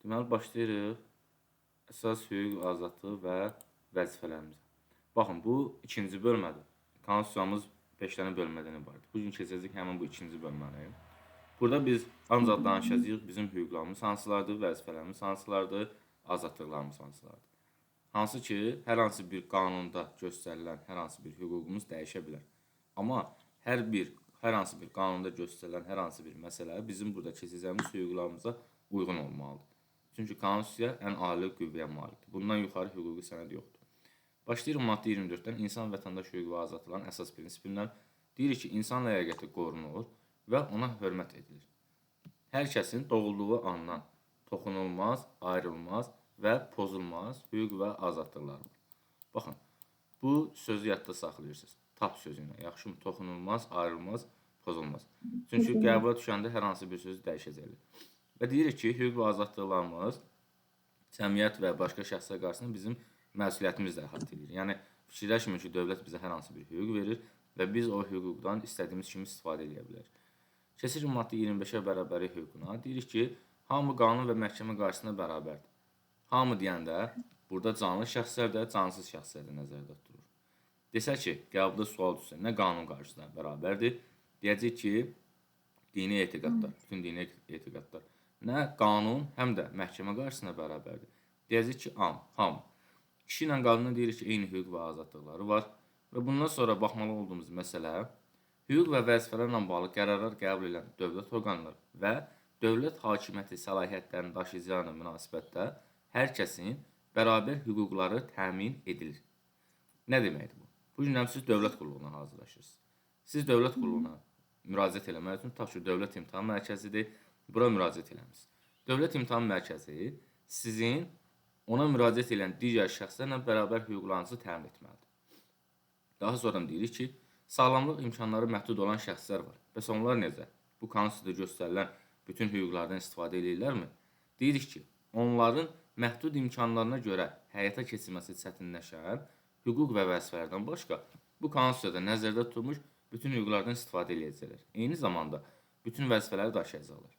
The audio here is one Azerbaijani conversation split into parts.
Deməli, başlayırıq əsas hüquq, azadlıq və vəzifələrimizə. Baxın, bu ikinci bölmədir. Konstitusiyamız 5 dənə bölmədən ibarət. Bu gün keçəcək həmin bu ikinci bölməni. Burada biz ancaq danışacağıq bizim hüquqlarımız hansılardır, vəzifələrimiz hansılardır, azadlıqlarımız hansılardır. Hansı ki, hər hansı bir qanunda göstərilən hər hansı bir hüququmuz dəyişə bilər. Amma hər hansı bir qanunda göstərilən hər hansı bir məsələ bizim burada keçəcəyimiz hüquqlarımıza uyğun olmalıdır. Çünki konstitusiya ən ali qüvvəyə malikdir. Bundan yuxarı hüquqi sənəd yoxdur. Başlayırıq maddə 24-dən insan vətəndaş hüququ və azadlıqların əsas prinsipindən. Deyir ki, insan ləyaqəti qorunur və ona hörmət edilir. Hər kəsin doğulduğu andan toxunulmaz, ayrılmaz və pozulmaz hüquq və azadlıqları var. Baxın, bu sözü yadda saxlayırsınız. Tap sözündən, yaxşımı? Toxunulmaz, ayrılmaz, pozulmaz. Çünki qəbula düşəndə hər hansı bir söz dəyişəcəkdir. Və deyirik ki, hüquq və azadlıqlarımız cəmiyyət və başqa şəxslər qarşısında bizim məsuliyyətimizlə əhatə edir. Yəni, fikirləşməyin ki, dövlət bizə hər hansı bir hüquq verir və biz o hüquqdan istədiyimiz kimi istifadə edə bilərik. Keçirik maddə 25-ə bərabərlik hüququna. Deyirik ki, hamı qanun və məhkəmə qarşısında bərabərdir. Hamı deyəndə, burada canlı şəxslər də, cansız şəxslər də nəzərdə tutulur. Desək ki, qəbulda sual düşsə, nə qanun qarşısında bərabərdir? Deyəcək ki, dini etiqadlar, bütün dini etiqadlar. Nə qanun, həm də məhkəmə qarşısında bərabərdir. Deyəcək ki, hamı. Kişi ilə qadına deyirik ki, eyni hüquq və azadlıqları var. Və bundan sonra baxmalı olduğumuz məsələ, hüquq və vəzifələrlə bağlı qərarlar qəbul edən dövlət orqanları və dövlət hakimiyyəti səlahiyyətlərini daşıyıcılarına münasibətdə hər kəsin bərabər hüquqları təmin edilir. Nə deməkdir bu? Bu gündən siz dövlət qulluğuna hazırlaşırsınız. Siz dövlət qulluğuna müraciət eləmək üçün, tutaq ki, Dövlət İmtahan Mərkəzidir, bura müraciət eləmişsiniz. Dövlət İmtahan Mərkəzi sizin ona müraciət edən digər şəxslərlə bərabər hüquqlarınızı təmin etməlidir. Daha sonra deyirik ki, sağlamlıq imkanları məhdud olan şəxslər var. Bəs onlar necə? Bu konstitusiyada göstərilən bütün hüquqlardan istifadə edirlərmi? Deyirik ki, onların məhdud imkanlarına görə həyata keçirməsi çətinləşən hüquq və vəzifələrdən başqa bu konstitusiyada nəzərdə tutulmuş bütün hüquqlardan istifadə edəcəklər. Eyni zamanda bütün vəzifələri daşıyacaqlar.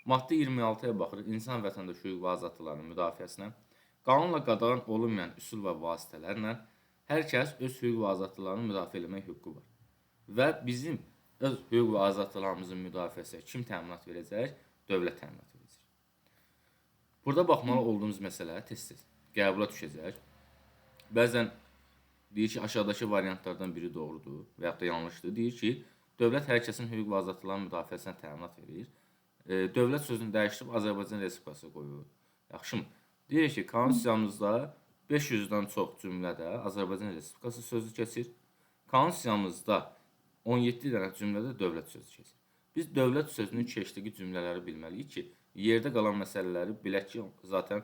Maddə 26-ya baxırıq, insan vətəndaş hüquq və azadlıqlarının müdafiəsinə. Qanunla qadağan olunmayan üsul və vasitələrlə hər kəs öz hüquq və azadlıqlarını müdafiə etmək hüququ var. Və bizim öz hüquq və azadlıqlarımızın müdafiəsinə kim təminat verəcək? Dövlət təminat verəcək. Burada baxmalı olduğumuz məsələ tez-tez qəbula düşəcək. Bəzən deyir ki, aşağıdakı variantlardan biri doğrudur və yaxud da yanlışdır. Deyir ki, dövlət hər kəsin hüquq və azadlıqlarının müdafiəsinə təminat verir. Dövlət sözünü dəyişdirib Azərbaycan Respublikası qoyur. Yaxşımı? Deyir ki, konstitusiyamızda 500-dən çox cümlədə Azərbaycan Respublikası sözü keçir. Konstitusiyamızda 17 dənə cümlədə dövlət sözü keçir. Biz dövlət sözünün keçdiyi cümlələri bilməliyik ki, yerdə qalan məsələləri bilək ki, zaten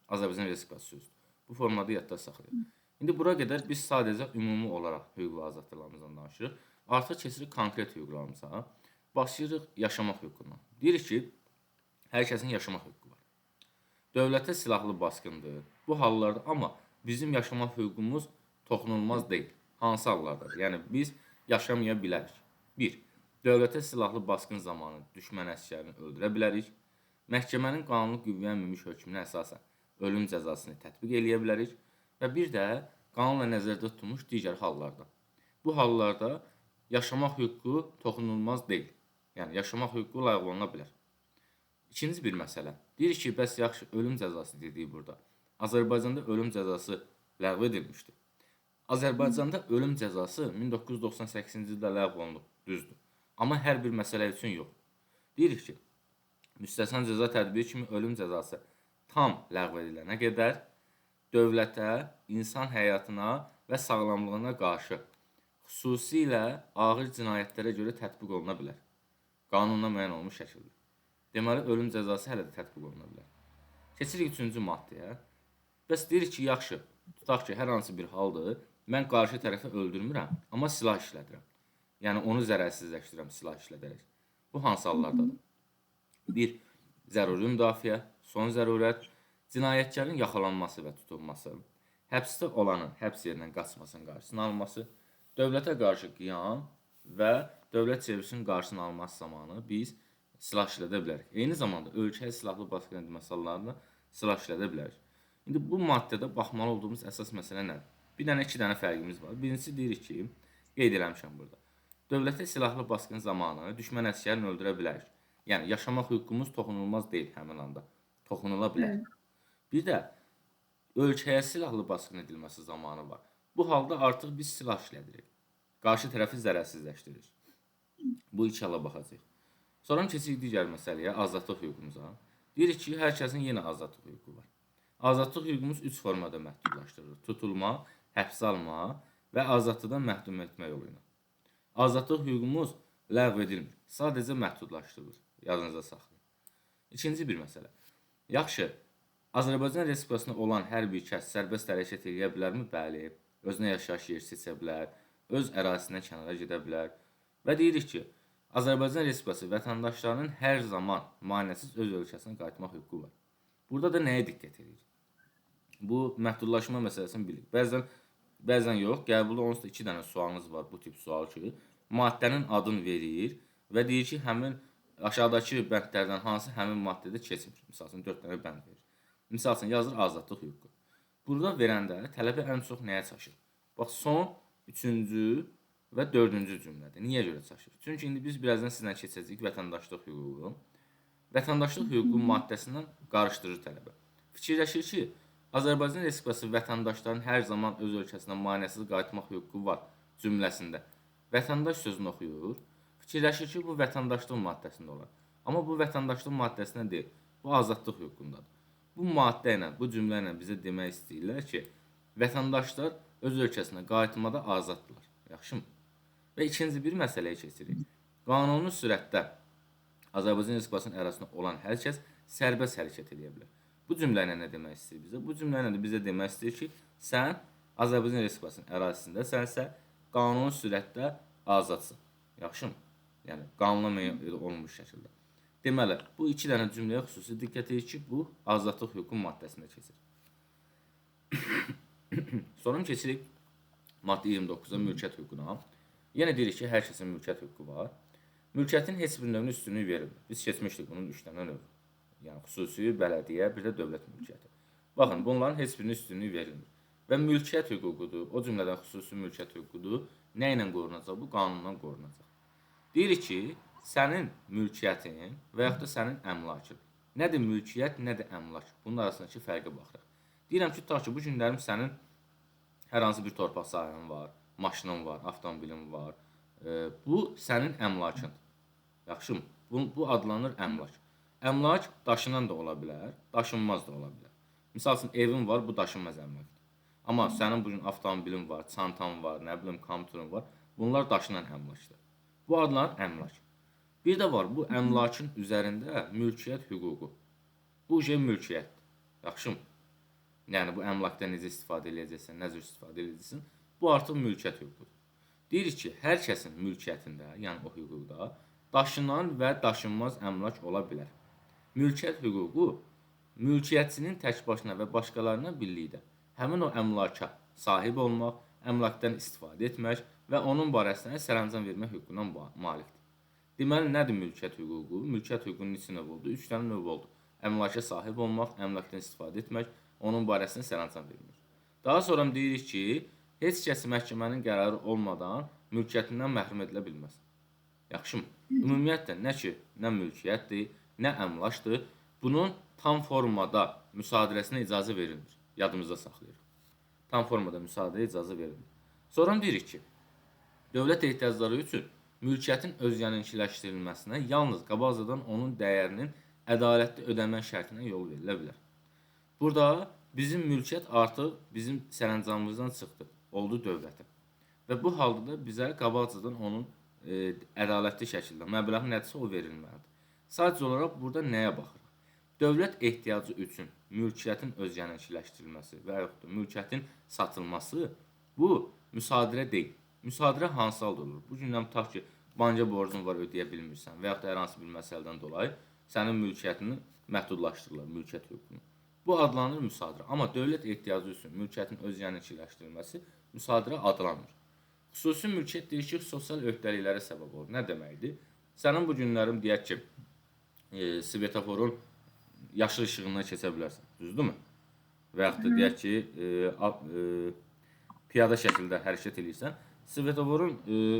Azərbaycan Respublikası sözüdür. Bu formada yadda saxlayaq. İndi bura qədər biz sadəcə ümumi olaraq hüquq və azadlıqlarımızdan danışırıq. Artıq keçirik konkret hüquqlarımıza. Başlayırıq yaşamaq hüququndan. Deyirik ki, hər kəsin yaşamaq hüququ var. Dövlətə silahlı basqındır. Bu hallarda amma bizim yaşamaq hüququmuz toxunulmaz deyil. Hansı hallardadır? Yəni biz yaşamaya bilərik. 1. Dövlətə silahlı basqın zamanı düşmən əsgərini öldürə bilərik. Məhkəmənin qanuni qüvvəyə minmiş hökmünə əsasən ölüm cəzasını tətbiq eləyə bilərik. Və bir də qanunla nəzərdə tutulmuş digər hallarda. Bu hallarda yaşamaq hüququ toxunulmaz deyil. Yəni, yaşamaq hüququ layıqlanıla bilər. İkinci bir məsələ. Deyir ki, bəs yaxşı, ölüm cəzası dedik burada. Azərbaycanda ölüm cəzası ləğv edilmişdir. Azərbaycanda ölüm cəzası 1998-ci ildə ləğv olunub, düzdür. Amma hər bir məsələ üçün yox. Deyirik ki, müstəsna cəza tədbiri kimi ölüm cəzası tam ləğv edilənə qədər dövlətə, insan həyatına və sağlamlığına qarşı xüsusilə ağır cinayətlərə görə tətbiq oluna bilər. Qanunla müəyyən olmuş şəkildə. Deməli, ölüm cəzası hələ də tətbiq oluna bilər. Keçirik 3-cü maddəyə. Bəs deyirik ki, yaxşı, tutaq ki, hər hansı bir haldır, mən qarşı tərəfi öldürmürəm, amma silah işlədirəm. Yəni, onu zərərsizləşdirirəm silah işlədərək. Bu hansı hallardadır? 1. Zəruri müdafiə, son zərurət, cinayətkarın yaxalanması və tutulması, həbsdə olanın həbs yerindən qaçmasının qarşısının alınması, dövlətə qarşı qiyam və dövlət çevrilişinin qarşısının alınması zamanı biz silah işlədə bilərik. Eyni zamanda ölkəyə silahlı basqın edilməsi hallarında silah işlədə bilərik. İndi bu maddədə baxmalı olduğumuz əsas məsələ nədir? Bir dənə, iki dənə fərqimiz var. Birincisi deyirik ki, qeyd eləmişəm burada. Dövlətə silahlı basqın zamanı düşmən əsgərini öldürə bilərik. Yəni yaşamaq hüququmuz toxunulmaz deyil həmin anda. Toxunula bilər. Bir də ölkəyə silahlı basqın edilməsi zamanı var. Bu halda artıq biz silah işlədirik. Qarşı tərəfi zərərsizləşdiririk. Bu iki hala baxacağıq. Sonra keçirik digər məsələyə, azadlıq hüququmuza. Deyirik ki, hər kəsin yenə azadlıq hüququ var. Azadlıq hüququmuz 3 formada məhdudlaşdırılır. Tutulma, həbs alma və azadlıqdan məhrum etmə yolu ilə. Azadlıq hüququmuz ləğv edilmir, sadəcə məhdudlaşdırılır. Yadınızda saxlayın. İkinci bir məsələ. Yaxşı, Azərbaycan Respublikasında olan hər bir kəs sərbəst hərəkət edə bilərmi? Bəli. Özünə yaşayış yeri seçə bilər, öz ərazisindən kənara gedə bilər. Və deyirik ki, Azərbaycan Respublikası vətəndaşlarının hər zaman maneəsiz öz ölkəsinə qayıtmaq hüququ var. Burada da nəyə diqqət edirik? Bu məhdudlaşma məsələsini bilirik. Bəzən yox, qəbulda onsuz da 2 dənə sualınız var bu tip sual ki, maddənin adını verir və deyir ki, həmin aşağıdakı bəndlərdən hansı həmin maddədə keçmir. Məsələn, 4 dənə bənd verir. Məsələn, yazır azadlıq hüququ. Burada verəndə tələbə ən çox nəyə çaşır? Bax, son 3-cü və 4-cü cümlədə. Niyə görə çaşır? Çünki indi biz birazdan sizlə keçəcəyik vətəndaşlıq hüququ. Vətəndaşlıq hüququ maddəsindən qarışdırır tələbə. Fikirləşir ki, Azərbaycan Respublikası vətəndaşların hər zaman öz ölkəsinə maneəsiz qayıtmaq hüququ var cümləsində. Vətəndaş sözünü oxuyur. Fikirləşir ki, bu vətəndaşlıq maddəsində olar. Amma bu vətəndaşlıq maddəsində deyil. Bu azadlıq hüququndadır. Bu maddə ilə, bu cümlə ilə bizə demək istəyirlər ki, vətəndaşlar öz ölkəsinə qayıtmada azaddırlar. Yaxşımı? Və ikinci bir məsələyə keçirik. Qanuni sürətdə Azərbaycan Respublikasının ərazisində olan hər kəs sərbəst hərəkət edə bilər. Bu cümlə ilə nə demək istəyir bizə? Bu cümlə ilə də bizə demək istəyir ki, sən Azərbaycan Respublikasının ərazisində sənsə qanuni sürətdə azadsan. Yaxşımı? Yəni qanunla müəyyən olunmuş şəkildə. Deməli, bu 2 dənə cümləyə xüsusi diqqət edin ki, bu azadlıq hüququ maddəsində keçir. Sonra keçirik maddə 29-a mülkiyyət hüququna. Yenə deyirik ki, hər kəsin mülkiyyət hüququ var. Mülkiyyətin heç bir növünün üstünlüyü verilmir. Biz keçmişdik bunun 3 dənə növü. Yəni xüsusi, bələdiyyə, bir də dövlət mülkiyyəti. Baxın, bunların heç birinin üstünlüyü verilmir. Və mülkiyyət hüququdur, o cümlədən xüsusi mülkiyyət hüququdur. Nə ilə qorunacaq? Bu qanundan qorunacaq. Deyirik ki, sənin mülkiyyətin və yaxud da sənin əmlakın. Nədir mülkiyyət, nədir əmlak? Bunun arasındakı fərqə baxırıq. Deyirəm ki, ta ki, bu günlərim sənin hər hansı bir torpaq sahən var, maşının var, avtomobilin var. Bu sənin əmlakındır. Yaxşımı? Bu adlanır əmlak. Əmlak daşınan da ola bilər, daşınmaz da ola bilər. Misal üçün, evin var, bu daşınmaz əmlakdır. Amma sənin bugün avtomobilin var, çantan var, nə bilim, kompüterin var. Bunlar daşınan əmlakdır. Bu adlanır əmlak. Bir də var, bu əmlakın üzərində mülkiyyət hüququ. Bu mülkiyyətdir. Yaxşımı? Yəni, bu əmlakdan necə istifadə edəcəksən, nə cür istifadə edəcəksən, bu artıq mülkiyyət hüququdur. Deyirik ki, hər kəsin mülkiyyətində, yəni o hüquqda, daşınan və daşınmaz əmlak ola bilər. Mülkiyyət hüququ, mülkiyyətçinin tək başına və başqalarına birlikdə həmin o əmlaka sahib olmaq, əmlakdan istifadə etmək və onun barəsində sərəncam vermək hüququndan malikdir. Deməli, nədir mülkiyyət hüququ? Mülkiyyət hüququnun neçə növ oldu? 3 dənə növ oldu. Əmlaka sahib olmaq, əmlakdan istifadə etmək, onun barəsində sərəncam vermək. Daha sonra deyirik ki, heç kəs məhkəmənin qərarı olmadan mülkiyyətindən məhrum edilə bilməz. Yaxşımı? Ümumiyyətlə, nə ki, nə mülkiyyətdir, nə əmlakdır, bunun tam formada müsadirəsinə icazə verilmir. Yadımızda saxlayırıq. Tam formada müsadirəyə icazə verilmir. Sonra deyirik ki, dövlət ehtiyacları üçün mülkiyyətin özgənişləşdirilməsinə yalnız qabaqcadan onun dəyərinin ədalətli ödənmə şərtinə yol verilə bilər. Burada bizim mülkiyyət artıq bizim sərəncamımızdan çıxdı, oldu dövlətə. Və bu halda da bizə qabaqcadan onun ədalətli şəkildə məbləği nədirsə o verilməlidir. Sadəcə olaraq burada nəyə baxırıq? Dövlət ehtiyacı üçün mülkiyyətin özgənişləşdirilməsi və yaxud da mülkiyyətin satılması bu müsadirə deyil. Müsadirə hansı halda olur? Bu gündən tutaq ki, banka borcun var, ödəyə bilmirsən və yaxud da hər hansı bir məsələdən dolayı sənin mülkiyyətini məhdudlaşdırırlar, mülkiyyət hüququnu. Bu adlanır müsadirə. Amma dövlət ehtiyacı üçün mülkiyyətin özgənişləşdirilməsi müsadirə adlanmır. Xüsusi mülkiyyət deyir ki, sosial öhdəliklərə səbəb olur. Nə deməkdir? Sənin bu günlərim deyək ki, svetoforun yaşıl işığından keçə bilərsən, düzdürmü? Və yaxud da deyək ki, piyada şəkildə hərəkət edirsən, svetoforun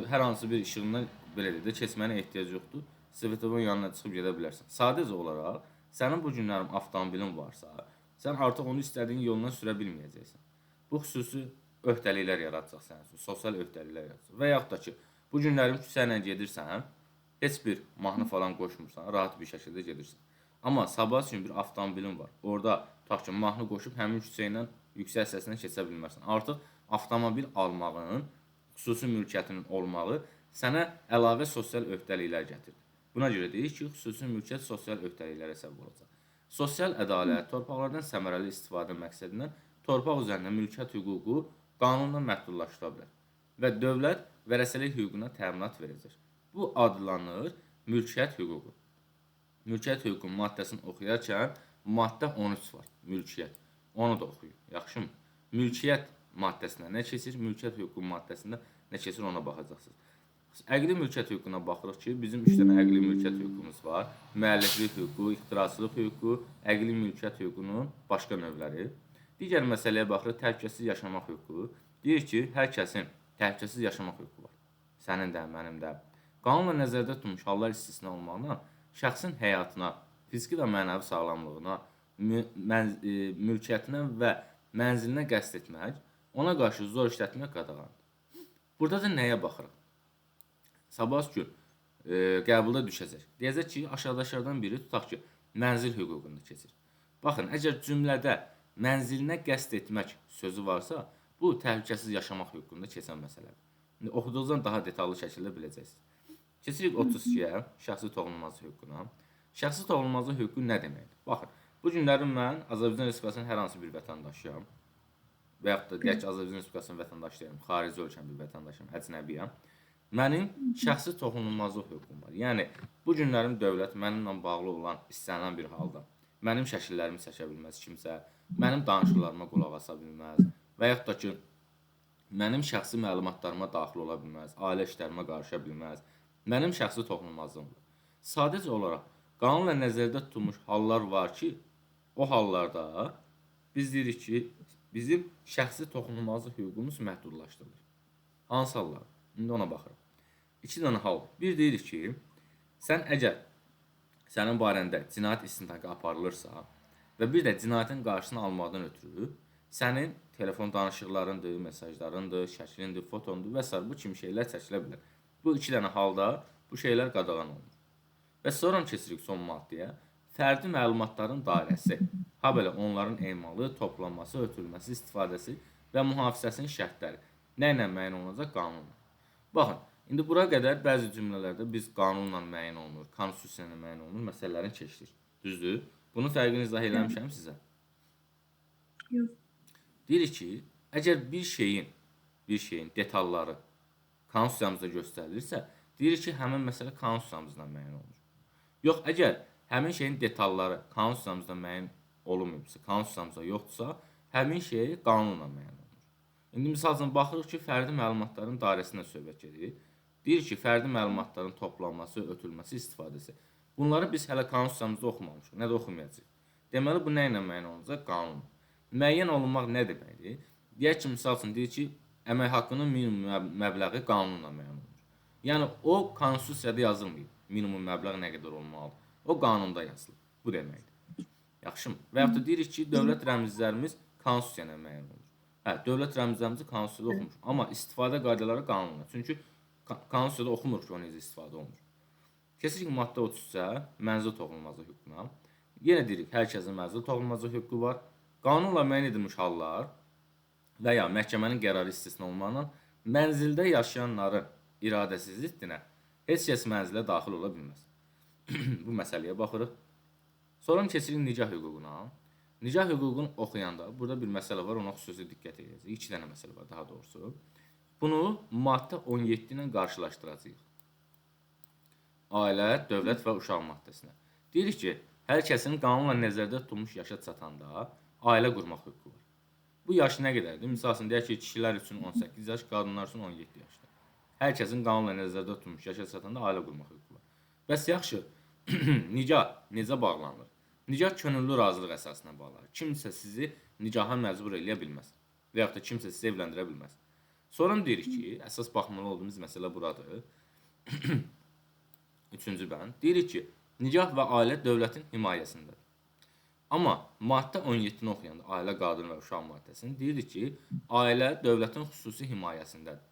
hər hansı bir işığından belə də keçmənə ehtiyac yoxdur. Svetoforun yanına çıxıb gedə bilərsən. Sadəcə olaraq sənin bu günlərin avtomobilin varsa, sən artıq onu istədiyin yoldan sürə bilməyəcəksən. Bu xüsusi öhdəliklər yaradacaq sənin üçün, sosial öhdəliklər yaradacaq. Və yaxud da ki, bu günlərin küçə ilə gedirsən, heç bir mahnı falan qoşmursan, rahat bir şəkildə gedirsən. Amma sabah üçün bir avtomobilin var. Orada tutaq ki, mahnı qoşub həmin küçə ilə yüksək səslə keçə bilmərsən. Artıq avtomobil almağın, xüsusi mülkiyyətinin olmağı sənə əlavə sosial öhdəliklər gətirir. Buna görə deyir ki, xüsusi mülkiyyət sosial öhdəliklərə səbəb olacaq. Sosial ədalət, torpaqlardan səmərəli istifadə məqsədindən torpaq üzərində mülkiyyət hüququ qanunla məhdudlaşdırıla bilər və dövlət vərəsəlik hüququna təminat verəcək. Bu adlanır mülkiyyət hüququ. Mülkiyyət hüququnun maddəsini oxuyarkən maddə 13 var, mülkiyyət. Onu da oxuyun, yaxşımı? Mülkiyyət maddəsində nə keçir, mülkiyyət hüququ maddəsində nə keçir, ona baxacaqsınız. Əqli mülkiyyət hüququna baxırıq ki, bizim 3 dənə əqli mülkiyyət hüququmuz var. Müəlliflik hüququ, ixtirasçılıq hüququ, əqli mülkiyyət hüququnun başqa növləri. Digər məsələyə baxırıq, təhlükəsiz yaşamaq hüququ. Deyir ki, hər kəsin təhlükəsiz yaşamaq hüququ var. Sənin də, mənim də. Qanunla nəzərdə tutulmuş hallar istisna olmaqla şəxsin həyatına, fiziki və mənəvi sağlamlığına, mülkiyyətinə və mənzilinə qəsd etmək, ona qarşı zor işlətmək qadağandır. Burada da nəyə baxırıq? Sabah gün qəbulda düşəcək. Deyəcək ki, aşağıdaşlardan biri tutaq ki, mənzil hüququnda keçir. Baxın, əgər cümlədə mənzilinə qəsd etmək sözü varsa, bu təhlükəsiz yaşamaq hüququnda keçən məsələdir. İndi oxuduqdan daha detallı şəkildə biləcəksiniz. Keçirik 32-yə, şəxsi toxunulmazlıq hüququna. Şəxsi toxunulmazlıq hüququ nə deməkdir? Baxın, bu günlərim mən Azərbaycan Respublikasının hər hansı bir vətəndaşıyam və yaxud da deyək ki, Azərbaycan Respublikasının vətəndaşıyam, xarici ölkənin bir vətəndaşıyam, əcnəbiyəm. Mənim şəxsi toxunulmazlıq hüququm var. Yəni, bu günlərim dövlət mənimlə bağlı olan istənilən bir halda mənim şəkillərimi çəkə bilməz kimsə, mənim danışıqlarıma qulaq asa bilməz və yaxud da ki, mənim şəxsi məlumatlarıma daxil ola bilməz, ailə işlərimə qarışa bilməz. Mənim şəxsi toxunulmazlığım var. Sadəcə olaraq qanunla nəzərdə tutulmuş hallar var ki, o hallarda biz deyirik ki, bizim şəxsi toxunulmazlıq hüququmuz məhdudlaşdırılır. Hansı hallar? İndi ona baxırıq. 2 dənə hal. Bir deyirik ki, sən əgər sənin barəndə cinayət istintaqı aparılırsa və bir də cinayətin qarşısını almaqdan ötürü sənin telefon danışıqlarındır, mesajlarındır, şəklindir, fotondur və s. bu kimi şeylər çəkilə bilər. Bu 2 dənə halda bu şeylər qadağan olunur. Və sonra keçirik son maddəyə. Fərdi məlumatların dairəsi, ha belə onların emalı, toplanması, ötürülməsi, istifadəsi və mühafizəsinin şərtləri nə ilə müəyyən olunacaq? Qanunla. Baxın, indi bura qədər bəzi cümlələrdə biz qanunla müəyyən olunur, konstitusiya ilə müəyyən olunur məsələlərini keçdik. Düzdür? Bunu fərqini izah eləmişəm sizə. Yox. Deyirik ki, əgər bir şeyin detalları konstitusiyamızda göstərilirsə, deyirik ki, həmin məsələ konstitusiyamızla müəyyən olunur. Yox, əgər həmin şeyin detalları konstitusiyamızda müəyyən olunmayıbsa, konstitusiyamızda yoxdursa, həmin şey qanunla müəyyən olunur. İndi misal üçün baxırıq ki, fərdi məlumatların dairəsindən söhbət gedir. Deyir ki, fərdi məlumatların toplanması, ötürülməsi, istifadəsi. Bunları biz hələ konstitusiyamızda oxumamışıq, nə də oxumayacağıq. Deməli, bu nə ilə müəyyən olunacaq? Qanun. Müəyyən olunmaq nə deməkdir? Deyək ki, misal üçün deyir ki, əmək haqqının minimum məbləği qanunla müəyyən olunur. Yəni, o konstitusiyada yazılmayıb. Minimum məbləğ nə qədər olmalıdır? O qanunda yazılır. Bu deməkdir. Yaxşımı? Və yaxud da deyirik ki, dövlət rəmzlərimiz konstitusiya ilə müəyyən olunur. Hə, dövlət rəmzlərimizi konstitusiyada oxumuş. Amma istifadə qaydaları qanunla. Çünki konstitusiyada oxumuruq ki, o necə istifadə olunur. Keçirik maddə 33-ə, mənzil toxunulmazlıq hüququna. Yenə deyirik, hər kəsin mənzil toxunulmazlıq hüququ var. Qanunla müəyyən edilmiş hallar və ya məhkəmənin qərarı istisna olmaqla mənzildə yaşayanların iradəsi ziddinə heç kəs mənzilə daxil ola bilməz. Bu məsələyə baxırıq. Sonra keçirik nicah hüququna. Nicah hüququnu oxuyanda burada bir məsələ var, ona xüsusi diqqət edəcəyik. 2 dənə məsələ var daha doğrusu. Bunu maddə 17 ilə qarşılaşdıracağıq. Ailə, dövlət və uşaq maddəsinə. Deyirik ki, hər kəsin qanunla nəzərdə tutulmuş yaşa çatanda ailə qurmaq hüququ var. Bu yaş nə qədərdir? Misal üçün deyək ki, kişilər üçün 18 yaş, qadınlar üçün 17 yaşdır. Hər kəsin qanunla nəzərdə tutulmuş yaşa çatanda ailə qurmaq hüququ var. Bəs yaxşı, Nicah necə bağlanır? Nicah könüllü razılıq əsasına bağlanır. Kimsə sizi nicaha məcbur eləyə bilməz və yaxud da kimsə sizi evləndirə bilməz. Sonra deyirik ki, əsas baxmalı olduğumuz məsələ buradır. Üçüncü bənd. Deyirik ki, nicah və ailə dövlətin himayəsindədir. Amma maddə 17-ni oxuyanda, ailə, qadın və uşaq maddəsini deyirik ki, ailə dövlətin xüsusi himayəsindədir.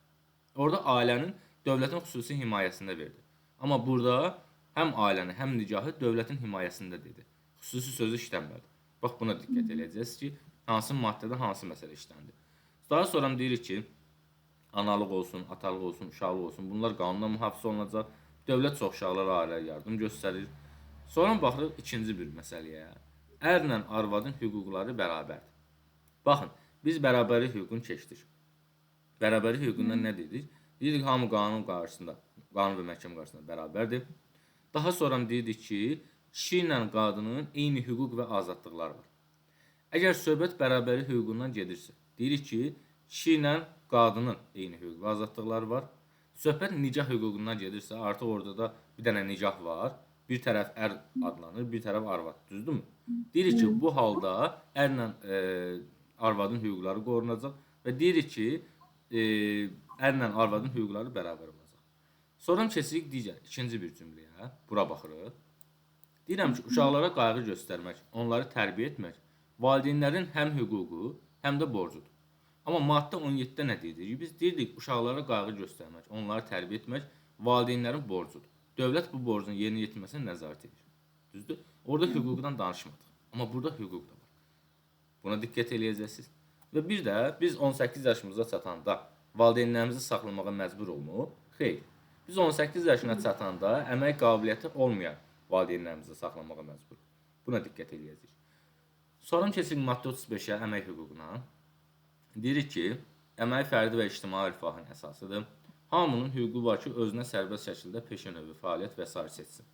Orada ailənin dövlətin xüsusi himayəsində verdi. Amma burada həm ailəni, həm nicahı dövlətin himayəsində dedi. Xüsusi sözü işlənmədi. Bax, buna diqqət edəcəksiniz ki, hansı maddədə hansı məsələ işləndi. Daha sonra deyirik ki, analıq olsun, atalıq olsun, uşaqlıq olsun, bunlar qanunla mühafizə olunacaq. Dövlət çox uşaqlara ailəyə yardım göstərir. Sonra baxırıq ikinci bir məsələyə. Ərlə arvadın hüquqları bərabərdir. Baxın, biz bərabərlik hüququnu keçdik. Bərabərlik hüququndan nə dedik? Dedik, hamı qanun qarşısında, qanun və məhkəmə qarşısında bərabərdir. Daha sonra dedik ki, kişi ilə qadının eyni hüquq və azadlıqları var. Əgər söhbət bərabərlik hüququndan gedirsə, deyirik ki, kişi ilə qadının eyni hüquq və azadlıqları var. Söhbət nicah hüququndan gedirsə, artıq orada da bir dənə nicah var. Bir tərəf ər adlanır, bir tərəf arvad. Düzdürmü? Deyirik ki, bu halda ərlə arvadın hüquqları qorunacaq və deyirik ki, ərlə arvadın hüquqları bərabər olacaq. Sonra keçirik digər, ikinci bir cümləyə. Bura baxırıq. Deyirəm ki, uşaqlara qayğı göstərmək, onları tərbiyə etmək valideynlərin həm hüququ, həm də borcudur. Amma maddə 17-də nə deyirik? Biz deyirik, uşaqlara qayğı göstərmək, onları tərbiyə etmək valideynlərin borcudur. Dövlət bu borcun yerinə yetirməsinə nəzarət edir. Düzdür? Orada hüquqdan danışmadıq. Amma burada hüquq da var. Buna diqqət eləyəcəksiniz. Və bir də biz 18 yaşımıza çatanda valideynlərimizi saxlamağa məcbur olmuq. Xeyr. Biz 18 yaşına çatanda əmək qabiliyyəti olmayan valideynlərimizi saxlamağa məcbur. Buna diqqət eləyəcəyik. Sonra keçirik maddə 35-ə, əmək hüququna. Deyirik ki, əmək fərdi və ictimai rifahın əsasıdır. Hamının hüququ var ki, özünə sərbəst şəkildə peşə növü, fəaliyyət və s. seçsin.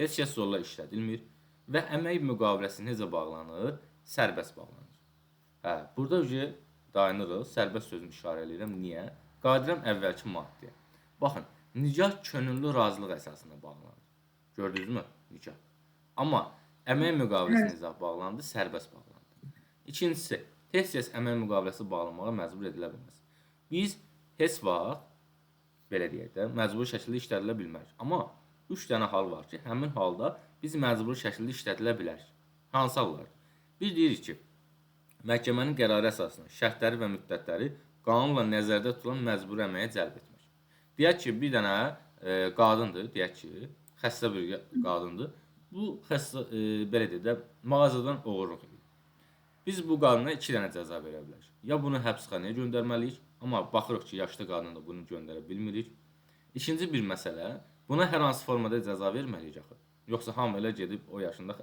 Heç kəs zorla işlədilmir və əmək müqaviləsi necə bağlanır? Sərbəst bağlanır. Burada dayanırıq, sərbəst sözünü işarə edirəm. Niyə? Qadirəm əvvəlki maddəyə. Baxın, nicah könüllü razılıq əsasında bağlanır. Gördünüzmü? Nicah. Amma əmək müqaviləsi necə bağlandı? Sərbəst bağlandı. İkincisi, heç kəs əmək müqaviləsi bağlamağa məcbur edilə bilməz. Biz heç vaxt, belə deyək də, məcburi şəkildə işlədilə bilmərik. Amma 3 dənə hal var ki, həmin halda biz məcburi şəkildə işlədilə bilərik. Hansı hallar? Bir deyirik ki, məhkəmənin qərarı əsasında şərtləri və müddətləri qanunla nəzərdə tutulan məcburi əməyə cəlb etmək. Deyək ki, bir dənə qadındır, deyək ki, xəstə bir qadındır. Bu xəstə, belə deyək də, mağazadan oğurluq edir. Biz bu qadına 2 dənə cəza verə bilərik. Ya bunu həbsxanaya göndərməliyik, amma baxırıq ki, yaşlı qadın da bunu göndərə bilmirik. İkinci bir məsələ, buna hər hansı formada cəza verməliyik axı. Yoxsa hamı elə gedib o yaşında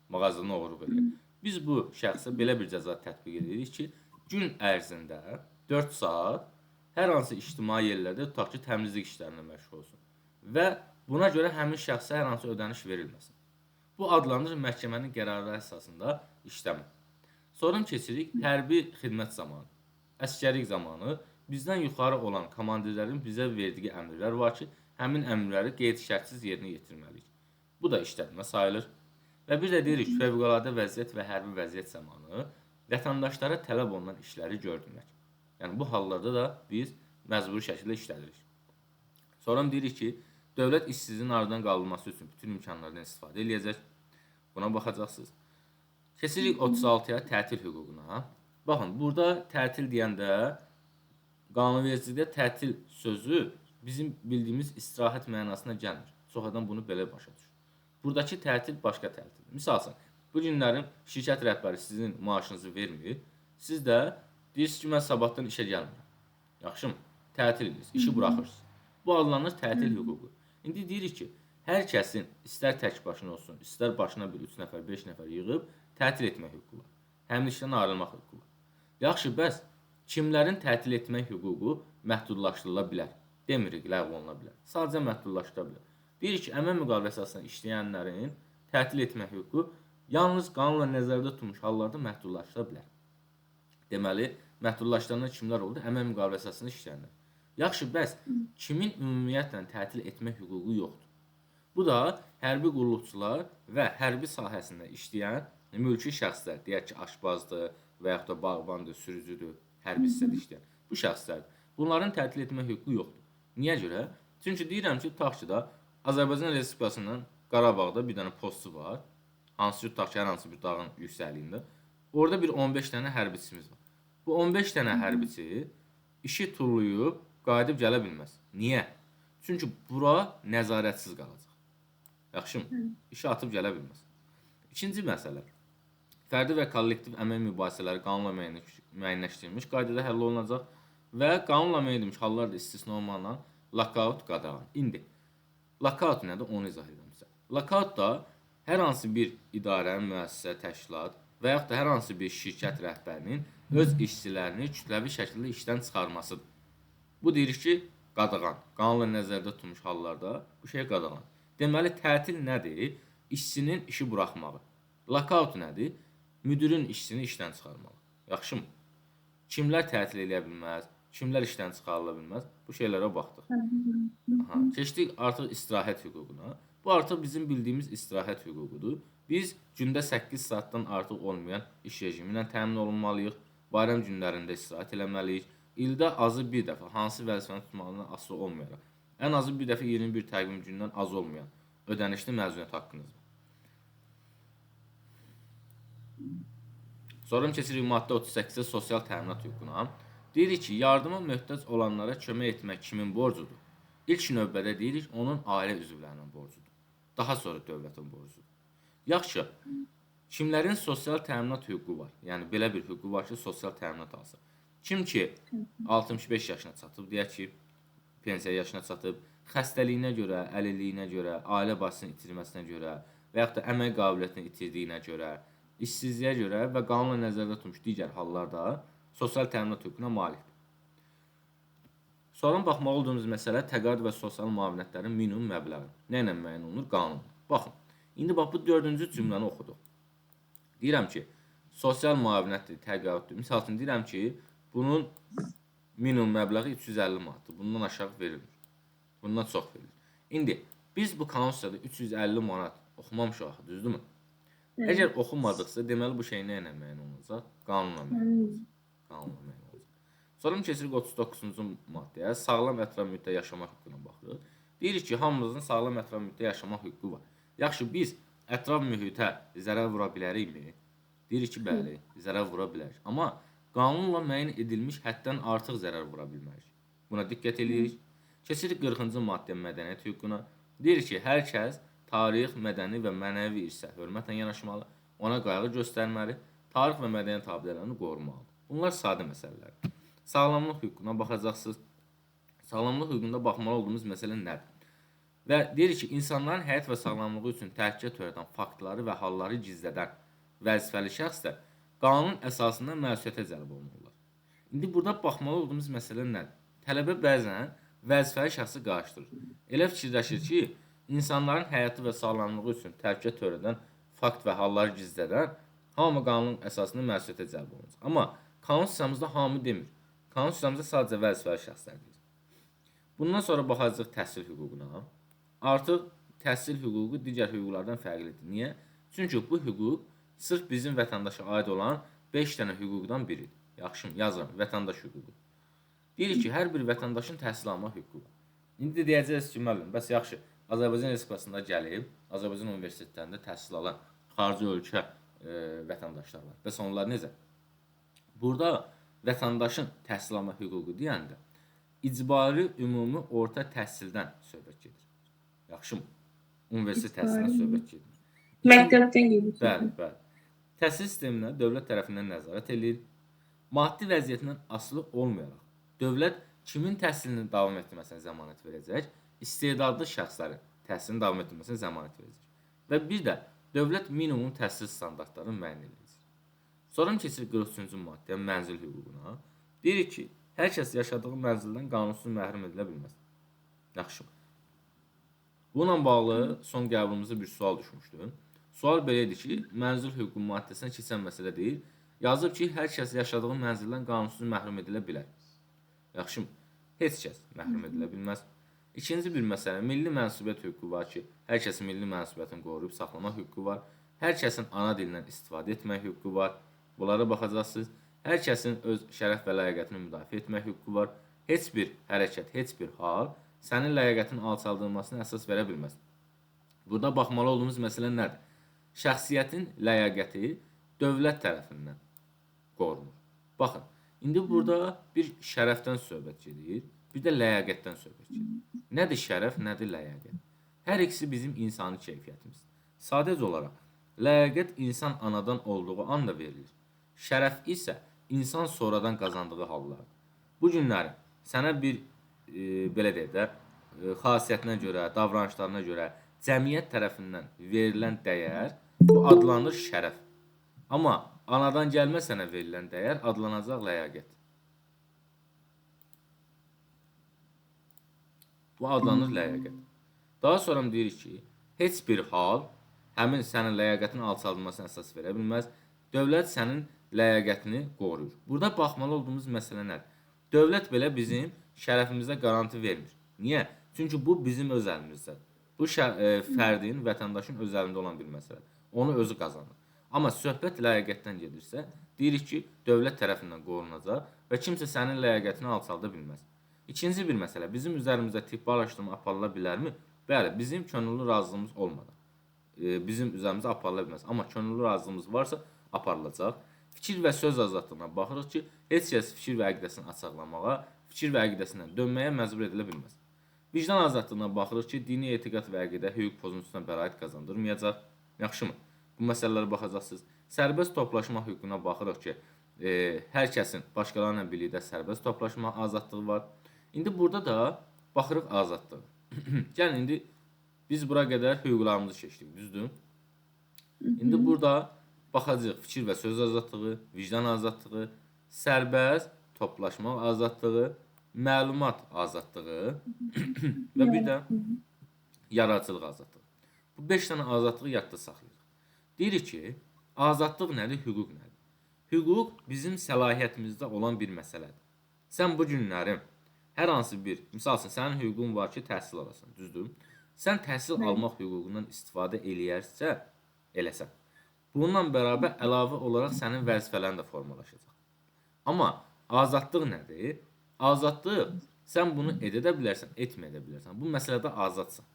mağazadan oğurluq edir. Biz bu şəxsə belə bir cəza tətbiq edirik ki, gün ərzində 4 saat hər hansı ictimai yerlərdə tutaq ki, təmizlik işlərinə məşğul olsun və buna görə həmin şəxsə hər hansı ödəniş verilməsin. Bu adlanır məhkəmənin qərarı əsasında işləmə. Sonra keçirik hərbi xidmət zamanı. Əskərlik zamanı bizdən yuxarı olan komandirlərin bizə verdiyi əmrlər var ki, həmin əmrləri qeyd-şərtsiz yerinə yetirməliyik. Bu da işlətmə sayılır. Və bir də deyirik, fövqəladə vəziyyət və hərbi vəziyyət zamanı vətəndaşlara tələb olunan işləri gördürmək. Yəni, bu hallarda da biz məcburi şəkildə işlədirik. Sonra deyirik ki, dövlət işsizliyin aradan qaldırılması üçün bütün imkanlardan istifadə edəcək. Buna baxacaqsınız. Keçirik 36-ya tətil hüququna. Baxın, burada tətil deyəndə qanunvericilikdə tətil sözü bizim bildiyimiz istirahət mənasına gəlmir. Çox adam bunu belə başa düşür. Buradakı tətil başqa tətildir. Misalən, bu günlərin şirkət rəhbəri sizin maaşınızı vermir. Siz də deyirsiniz ki, mən sabahdan işə gəlmirəm. Yaxşımı? Tətil edirsiniz, işi buraxırsınız. Bu adlanır tətil hüququ. İndi deyirik ki, hər kəsin istər tək başına olsun, istər başına bir 3 nəfər, 5 nəfər yığıb tətil etmək hüququ var. Həmin işdən ayrılmaq hüququ var. Yaxşı, bəs kimlərin tətil etmək hüququ məhdudlaşdırıla bilər? Demirik, ləğv oluna bilər. Sadəcə məhdudlaşdırıla bilər. Deyirik ki, əmək müqaviləsi əsasında işləyənlərin tətil etmək hüququ yalnız qanunla nəzərdə tutulmuş hallarda məhdudlaşdırıla bilər. Deməli, məhdudlaşdıranlar kimlər oldu? Əmək müqaviləsi əsasında işləyənlər. Yaxşı, bəs kimin ümumiyyətlə tətil etmək hüququ yoxdur? Bu da hərbi qulluqçular və hərbi sahəsində işləyən mülki şəxslər, deyək ki, aşbazdır və yaxud da bağbandır, sürücüdür, hərbi hissədə işləyən bu şəxslər. Bunların tətil etmə hüququ yoxdur. Niyə görə? Çünki deyirəm ki, tutaq ki da Azərbaycan Respublikasının Qarabağda bir dənə postu var. Hansı ki, tutaq ki, hər hansı bir dağın yüksəkliyində. Orada bir 15 dənə hərbiçimiz var. Bu 15 dənə hərbiçi işi turlayıb qayıdıb gələ bilməz. Niyə? Çünki bura nəzarətsiz qalacaq. Yaxşımı? İşi atıb gələ bilməz. İkinci məsələ. Fərdi və kollektiv əmək mübahisələri qanunla müəyyənləşdirilmiş qaydada həll olunacaq və qanunla müəyyən edilmiş hallarda istisna olmaqla lockout qadağan. İndi lockout nədir? Onu izah edirəm sizə. Lockout da hər hansı bir idarə, müəssisə, təşkilat və yaxud da hər hansı bir şirkət rəhbərinin öz işçilərini kütləvi şəkildə işdən çıxarmasıdır. Bu deyirik ki, qadağan. Qanunla nəzərdə tutulmuş hallarda bu şey qadağan. Deməli, tətil nədir? İşçinin işi buraxmağı. Lockout nədir? Müdirin işçini işdən çıxarmağı. Yaxşımı? Kimlər tətil edə bilməz? Kimlər işdən çıxarıla bilməz? Bu şeylərə baxdıq. Aha, keçdik artıq istirahət hüququna. Bu artıq bizim bildiyimiz istirahət hüququdur. Biz gündə 8 saatdan artıq olmayan iş rejimi ilə təmin olunmalıyıq. Bayram günlərində istirahət eləməliyik. İldə azı bir dəfə hansı vəzifəni tutmağından asılı olmayaraq, ən azı bir dəfə 21 təqvim gündən az olmayan ödənişli məzuniyyət haqqınız var. Sonra keçirik maddə 38-də sosial təminat hüququna. Deyirik ki, yardıma möhtac olanlara kömək etmək kimin borcudur? İlk növbədə deyirik, onun ailə üzvlərinin borcudur. Daha sonra dövlətin borcudur. Yaxşı, kimlərin sosial təminat hüququ var? Yəni, belə bir hüququ var ki, sosial təminat alsın. Kim ki 65 yaşına çatıb, deyək ki, pensiya yaşına çatıb, xəstəliyinə görə, əlilliyinə görə, ailə başçısının itirməsinə görə və yaxud da əmək qabiliyyətini itirdiyinə görə, işsizliyə görə və qanunla nəzərdə tutulmuş digər hallarda sosial təminat hüququna malikdir. Sonra baxmaq olduğumuz məsələ təqaüd və sosial müavinətlərin minimum məbləği. Nə ilə müəyyən olunur? Qanunla. Baxın, indi bax bu 4-cü cümləni oxuduq. Deyirəm ki, sosial müavinətdir, təqaüddür. Misal üçün deyirəm ki, bunun minimum məbləği 350 manatdır. Bundan aşağı verilmir. Bundan çox verilir. İndi biz bu konstitusiyada 350 manat oxumamışıq, düzdürmü? Əgər oxumadıqsa, deməli bu şey nə ilə müəyyən olunacaq? Qanunla müəyyən olunacaq. Qanunla müəyyən olunacaq. Sonra keçirik 39-cu maddəyə, sağlam ətraf mühitdə yaşamaq hüququna baxırıq. Deyirik ki, hamımızın sağlam ətraf mühitdə yaşamaq hüququ var. Yaxşı, biz ətraf mühitə zərər vura bilərikmi? Deyirik ki, bəli, zərər vura bilərik. Amma qanunla müəyyən edilmiş həddən artıq zərər vura bilmərik. Buna diqqət edirik. Keçirik 40-cı maddəyə mədəniyyət hüququna. Deyirik ki, hər kəs tarix, mədəni və mənəvi irsə hörmətlə yanaşmalı, ona qayğı göstərməli, tarix və mədəniyyət abidələrini qorumalıdır. Bunlar sadə məsələlərdir. Sağlamlıq hüququna baxacaqsınız. Sağlamlıq hüququnda baxmalı olduğumuz məsələ nədir? Və deyirik ki, insanların həyat və sağlamlığı üçün təhlükə törədən faktları və halları gizlədən vəzifəli şəxslər qanun əsasında məsuliyyətə cəlb olunurlar. İndi burada baxmalı olduğumuz məsələ nədir? Tələbə bəzən vəzifəli şəxsi qarşıdırır. Elə fikirləşir ki, insanların həyatı və sağlamlığı üçün təhlükə törədən fakt və halları gizlədən hamı qanun əsasında məsuliyyətə cəlb olunacaq. Amma konstitusiyamızda hamı demir. Konstitusiyamızda sadəcə vəzifəli şəxslər deyir. Bundan sonra baxacağıq təhsil hüququna. Artıq təhsil hüququ digər hüquqlardan fərqlidir. Niyə? Çünki bu hüquq sırf bizim vətəndaşa aid olan 5 dənə hüquqdan biridir. Yaxşı, yazıram, vətəndaş hüququ. Deyirik ki, hər bir vətəndaşın təhsil alma hüququ var. İndi deyəcəksiniz ki, müəllim, bəs yaxşı, Azərbaycan Respublikasında gəlib, Azərbaycan universitetlərində təhsil alan xarici ölkə vətəndaşlar var. Bəs onlar necə? Burada vətəndaşın təhsil alma hüququ deyəndə icbari ümumi orta təhsildən söhbət gedir. Yaxşımı? Universitet təhsilindən söhbət gedir. Məktəbdən gedir. Bəli, bəli. Təhsil sisteminə dövlət tərəfindən nəzarət edilir. Maddi vəziyyətindən asılı olmayaraq dövlət kimin təhsilini davam etdirməsinə zəmanət verəcək? İstedadlı şəxslərin təhsilini davam etdirməsinə zəmanət verəcək. Və bir də dövlət minimum təhsil standartlarını müəyyən edəcək. Sonra keçirik 43-cü maddəyə, mənzil hüququna. Deyirik ki, hər kəs yaşadığı mənzildən qanunsuz məhrum edilə bilməz. Yaxşı. Bununla bağlı son qəbulumuzda bir sual düşmüşdü. Sual belə idi ki, mənzil hüququ maddəsinə keçən məsələ deyil. Yazıb ki, hər kəs yaşadığı mənzildən qanunsuz məhrum edilə bilər. Yaxşı. Heç kəs məhrum edilə bilməz. İkinci bir məsələ, milli mənsubiyyət hüququ var ki, hər kəsin milli mənsubiyyətini qoruyub saxlamaq hüququ var. Hər kəsin ana dilindən istifadə etmək hüququ var. Bunlara baxacaqsınız. Hər kəsin öz şərəf və ləyaqətini müdafiə etmək hüququ var. Heç bir hərəkət, heç bir hal sənin ləyaqətin alçaldılmasına əsas verə bilməz. Burada baxmalı olduğumuz məsələ nədir? Şəxsiyyətin ləyaqəti dövlət tərəfindən qorunur. Baxın, indi burada bir şərəfdən söhbət gedir, bir də ləyaqətdən söhbət gedir. Nədir şərəf, nədir ləyaqət? Hər ikisi bizim insani keyfiyyətimiz. Sadəcə olaraq, ləyaqət insan anadan olduğu anda verilir. Şərəf isə insan sonradan qazandığı hallardır. Bu günləri sənə bir, belə deyək də, xasiyyətinə görə, davranışlarına görə cəmiyyət tərəfindən verilən dəyər, bu adlanır şərəf. Amma anadan gəlmə sənə verilən dəyər adlanacaq ləyaqət. Bu adlanır ləyaqət. Daha sonra deyirik ki, heç bir hal həmin sənin ləyaqətin alçaldılmasına əsas verə bilməz. Dövlət sənin ləyaqətini qoruyur. Burada baxmalı olduğumuz məsələ nədir? Dövlət belə bizim şərəfimizə qaranti vermir. Niyə? Çünki bu bizim öz əlimizdədir. Bu fərdin, vətəndaşın öz əlində olan bir məsələdir. Onu özü qazanır. Amma söhbət ləyaqətdən gedirsə, deyirik ki, dövlət tərəfindən qorunacaq və kimsə sənin ləyaqətini alçalda bilməz. İkinci bir məsələ, bizim üzərimizdə tibbi araşdırma aparıla bilərmi? Bəli, bizim könüllü razılığımız olmadan bizim üzərimizə aparıla bilməz. Amma könüllü razılığımız varsa aparılacaq. Fikir və söz azadlığına baxırıq ki, heç kəs fikir və əqidəsini açıqlamağa, fikir və əqidəsindən dönməyə məcbur edilə bilməz. Vicdan azadlığına baxırıq ki, dini etiqad və əqidə hüquq pozuntusuna bəraət qazandırmayacaq. Yaxşımı? Bu məsələlərə baxacaqsınız. Sərbəst toplaşma hüququna baxırıq ki, hər kəsin başqalarıyla birlikdə sərbəst toplaşma azadlığı var. İndi burada da baxırıq azadlığı. Gəlin, indi biz bura qədər hüquqlarımızı keçdik, düzdür? İndi burada baxacağıq fikir və söz azadlığı, vicdan azadlığı, sərbəst toplaşma azadlığı, məlumat azadlığı və bir də yaradıcılıq azadlığı. Bu 5 dənə azadlığı yadda saxlayırıq. Deyirik ki, azadlıq nədir, hüquq nədir? Hüquq bizim səlahiyyətimizdə olan bir məsələdir. Sən bu günləri hər hansı bir, misal üçün, sənin hüququn var ki, təhsil alasan, düzdür? Sən təhsil almaq hüququndan istifadə eləyərsə, eləsən. Bununla bərabər əlavə olaraq sənin vəzifələrin də formalaşacaq. Amma azadlıq nədir? Azadlıq, sən bunu edə də bilərsən, etməyə də bilərsən. Bu məsələdə azadsan.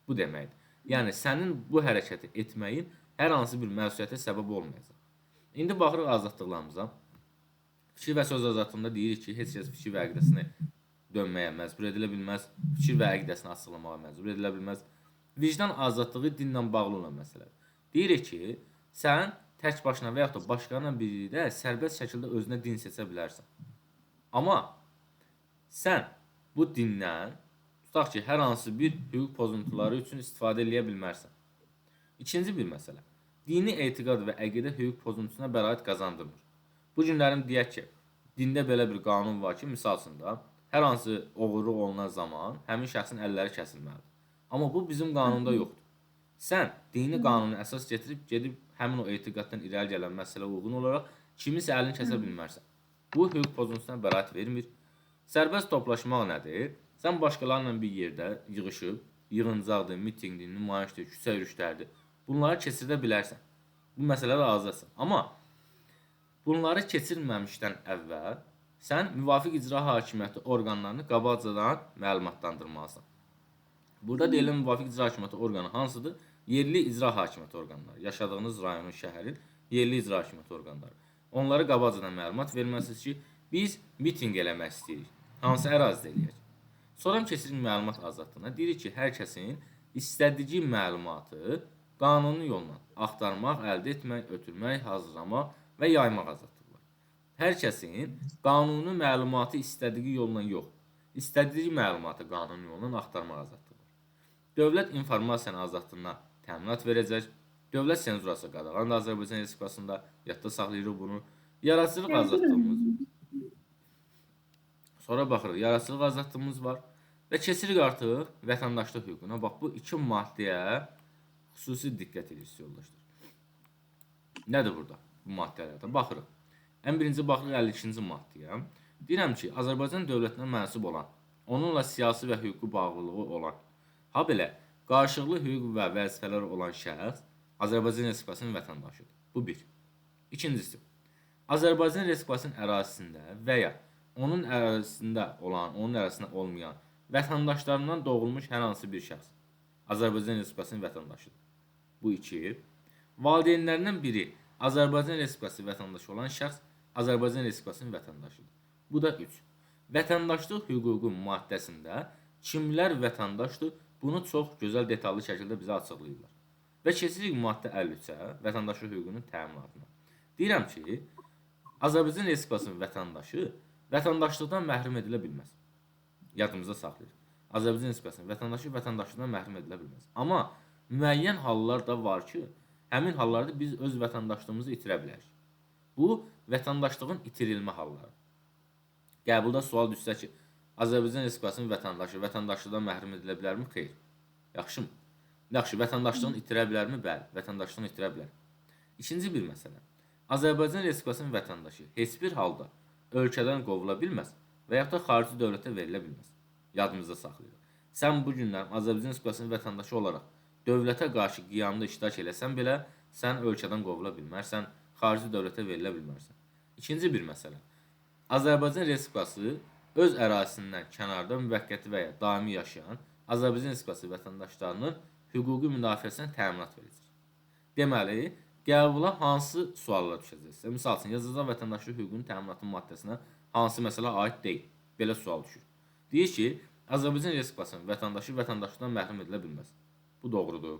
Bu deməkdir. Yəni, sənin bu hərəkəti etməyin hər hansı bir məsuliyyətə səbəb olmayacaq. İndi baxırıq azadlıqlarımıza. Fikir və söz azadlığında deyirik ki, heç kəs fikir və əqidəsini dönməyə məcbur edilə bilməz. Fikir və əqidəsini açıqlamağa məcbur edilə bilməz. Vicdan azadlığı dinlə bağlı olan məsələdir. Deyirik ki, sən tək başına və yaxud da başqalarla birlikdə sərbəst şəkildə özünə din seçə bilərsən. Amma sən bu dindən, tutaq ki, hər hansı bir hüquq pozuntuları üçün istifadə edə bilmərsən. İkinci bir məsələ. Dini etiqad və əqidə hüquq pozuntusuna bəraət qazandırmır. Bu günlərim deyək ki, dində belə bir qanun var ki, misalsında, hər hansı oğurluq olunan zaman həmin şəxsin əlləri kəsilməlidir. Amma bu bizim qanunda yoxdur. Sən dini qanunu əsas gətirib, gedib həmin o etiqaddan irəli gələn məsələ uyğun olaraq kimisə əlini kəsə bilmərsən. Bu hüquq pozuntusuna bəraət vermir. Sərbəst toplaşmaq nədir? Sən başqalarla bir yerdə yığışıb, yığıncaqdır, mitinqdir, nümayişdir, küçə yürüşlərdir. Bunları keçirdə bilərsən. Bu məsələdə azadsan. Amma bunları keçirməmişdən əvvəl sən müvafiq icra hakimiyyəti orqanlarını qabaqcadan məlumatlandırmalısan. Burada deyilən müvafiq icra hakimiyyəti orqanı hansıdır? Yerli icra hakimiyyəti orqanları. Yaşadığınız rayonun, şəhərin yerli icra hakimiyyəti orqanları. Onlara qabaqcadan məlumat verməlisiniz ki, biz mitinq eləmək istəyirik. Hansı ərazidə eləyək? Sonra keçirik məlumat azadlığına. Deyirik ki, hər kəsin istədiyi məlumatı qanuni yolla axtarmaq, əldə etmək, ötürmək, hazırlamaq və yaymaq azadlığı var. Hər kəsin qanuni məlumatı istədiyi yolla yox, istədiyi məlumatı qanuni yolla axtarmaq azadlığı var. Dövlət informasiyanın azadlığına təminat verəcək. Dövlət senzurası qadağandır Azərbaycan Respublikasında. Yadda saxlayırıq bunu. Yaradıcılıq azadlığımız. Sonra baxırıq, yaradıcılıq azadlığımız var. Və keçirik artıq vətəndaşlıq hüququna. Bax, bu iki maddəyə xüsusi diqqət edirsiniz, yoldaşlar. Nədir burada bu maddələrdə? Baxırıq. Ən birinci baxırıq 52-ci maddəyə. Deyirəm ki, Azərbaycan dövlətinə mənsub olan onunla siyasi və hüquqi bağlılığı olan, ha belə qarşılıqlı hüquq və vəzifələri olan şəxs Azərbaycan Respublikasının vətəndaşıdır. Bu bir. İkincisi, Azərbaycan Respublikasının ərazisində və ya onun ərazisində olan, onun ərazisində olmayan vətəndaşlarından doğulmuş hər hansı bir şəxs Azərbaycan Respublikasının vətəndaşıdır. Bu iki. Valideynlərindən biri Azərbaycan Respublikası vətəndaşı olan şəxs Azərbaycan Respublikasının vətəndaşıdır. Bu da üç. Vətəndaşlıq hüququ maddəsində kimlər vətəndaşdır, bunu çox gözəl detallı şəkildə bizə açıqlayırlar. Və keçirik maddə 53-ə, vətəndaşlıq hüququnun təminatına. Deyirəm ki, Azərbaycan Respublikasının vətəndaşı vətəndaşlıqdan məhrum edilə bilməz. Yadımızda saxlayırıq. Azərbaycan Respublikasının vətəndaşı vətəndaşlıqdan məhrum edilə bilməz. Amma müəyyən hallar da var ki, həmin hallarda biz öz vətəndaşlığımızı itirə bilərik. Bu, vətəndaşlığın itirilmə halları. Qəbulda sual düşsə ki, Azərbaycan Respublikasının vətəndaşı vətəndaşlıqdan məhrum edilə bilərmi? Xeyr. Yaxşımı? Yaxşı, vətəndaşlığını itirə bilərmi? Bəli, vətəndaşlığını itirə bilər. İkinci bir məsələ. Azərbaycan Respublikasının vətəndaşı heç bir halda ölkədən qovula bilməz və yaxud da xarici dövlətə verilə bilməz. Yadımızda saxlayırıq. Sən bu günlər Azərbaycan Respublikasının vətəndaşı olaraq dövlətə qarşı qiyamda iştirak eləsən belə, sən ölkədən qovula bilmərsən, xarici dövlətə verilə bilmərsən. İkinci bir məsələ. Azərbaycan Respublikası öz ərazisindən kənarda müvəqqəti və ya daimi yaşayan Azərbaycan Respublikası vətəndaşlarının hüquqi müdafiəsinə təminat verəcək. Deməli, qəbula hansı suallar düşəcəksə, misal üçün, yazacaq vətəndaşlıq hüququnun təminatı maddəsinə hansı məsələ aid deyil. Belə sual düşür. Deyir ki, Azərbaycan Respublikasının vətəndaşı vətəndaşlıqdan məhrum edilə bilməz. Bu doğrudur.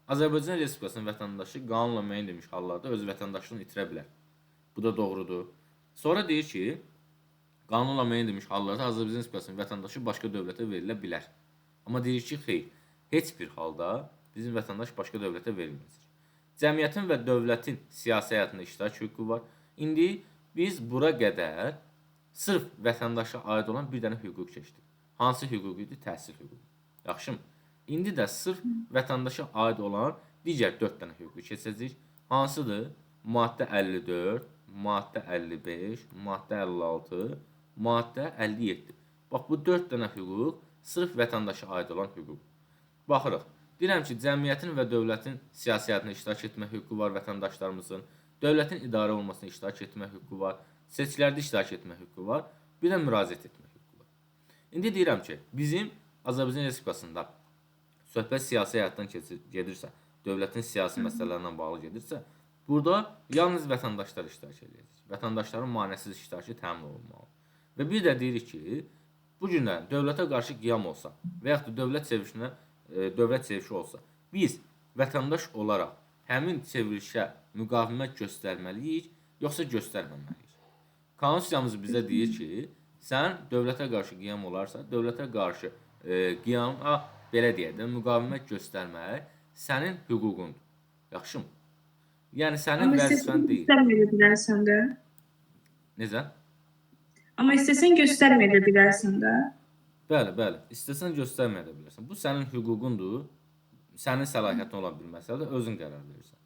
Azərbaycan Respublikasının vətəndaşı qanunla müəyyən edilmiş hallarda öz vətəndaşlığını itirə bilər. Bu da doğrudur. Sonra deyir ki, qanunla müəyyən edilmiş hallarda Azərbaycan Respublikasının vətəndaşı başqa dövlətə verilə bilər. Amma deyir ki, xeyr, heç bir halda bizim vətəndaş başqa dövlətə verilməyəcək. Cəmiyyətin və dövlətin siyasi həyatında iştirak hüququ var. İndi biz bura qədər sırf vətəndaşa aid olan bir dənə hüquq keçdik. Hansı hüquq idi? Təhsil hüququ. Yaxşımı? İndi də sırf vətəndaşa aid olan digər 4 dənə hüquq keçəcəyik. Hansıdır? Maddə 54, maddə 55, maddə 56, maddə 57. Bax, bu 4 dənə hüquq sırf vətəndaşa aid olan hüquq. Baxırıq. Deyirəm ki, cəmiyyətin və dövlətin siyasi həyatında iştirak etmə hüququ var vətəndaşlarımızın, dövlətin idarə olunmasına iştirak etmə hüququ var, seçkilərdə iştirak etmə hüququ var, bir də müraciət etmə hüququ var. İndi deyirəm ki, bizim Azərbaycan Respublikasında söhbət siyasi həyatdan gedirsə, dövlətin siyasi məsələlərlə bağlı gedirsə, burada yalnız vətəndaşlar iştirak edəcək. Vətəndaşların maneəsiz iştirakı təmin olunmalı. Və bir də deyirik ki, bu günlər dövlətə qarşı qiyam olsa və yaxud da dövlət çevrilişi olsa, biz vətəndaş olaraq həmin çevrilişə müqavimət göstərməliyik, yoxsa göstərməməliyik. Konstitusiyamız bizə deyir ki, sən dövlətə qarşı qiyam olarsa, dövlətə qarşı qiyama, belə deyək də, müqavimət göstərmək sənin hüququndur. Yaxşımı? Yəni sənin vəzifən deyil. Göstərməyə bilərsən də. Necə? Amma istəsən göstərməyə bilərsən də. Bəli, bəli. İstəsən göstərməyə də bilərsən. Bu sənin hüququndur. Sənin səlahiyyətin olan bir məsələdir, özün qərar verirsən.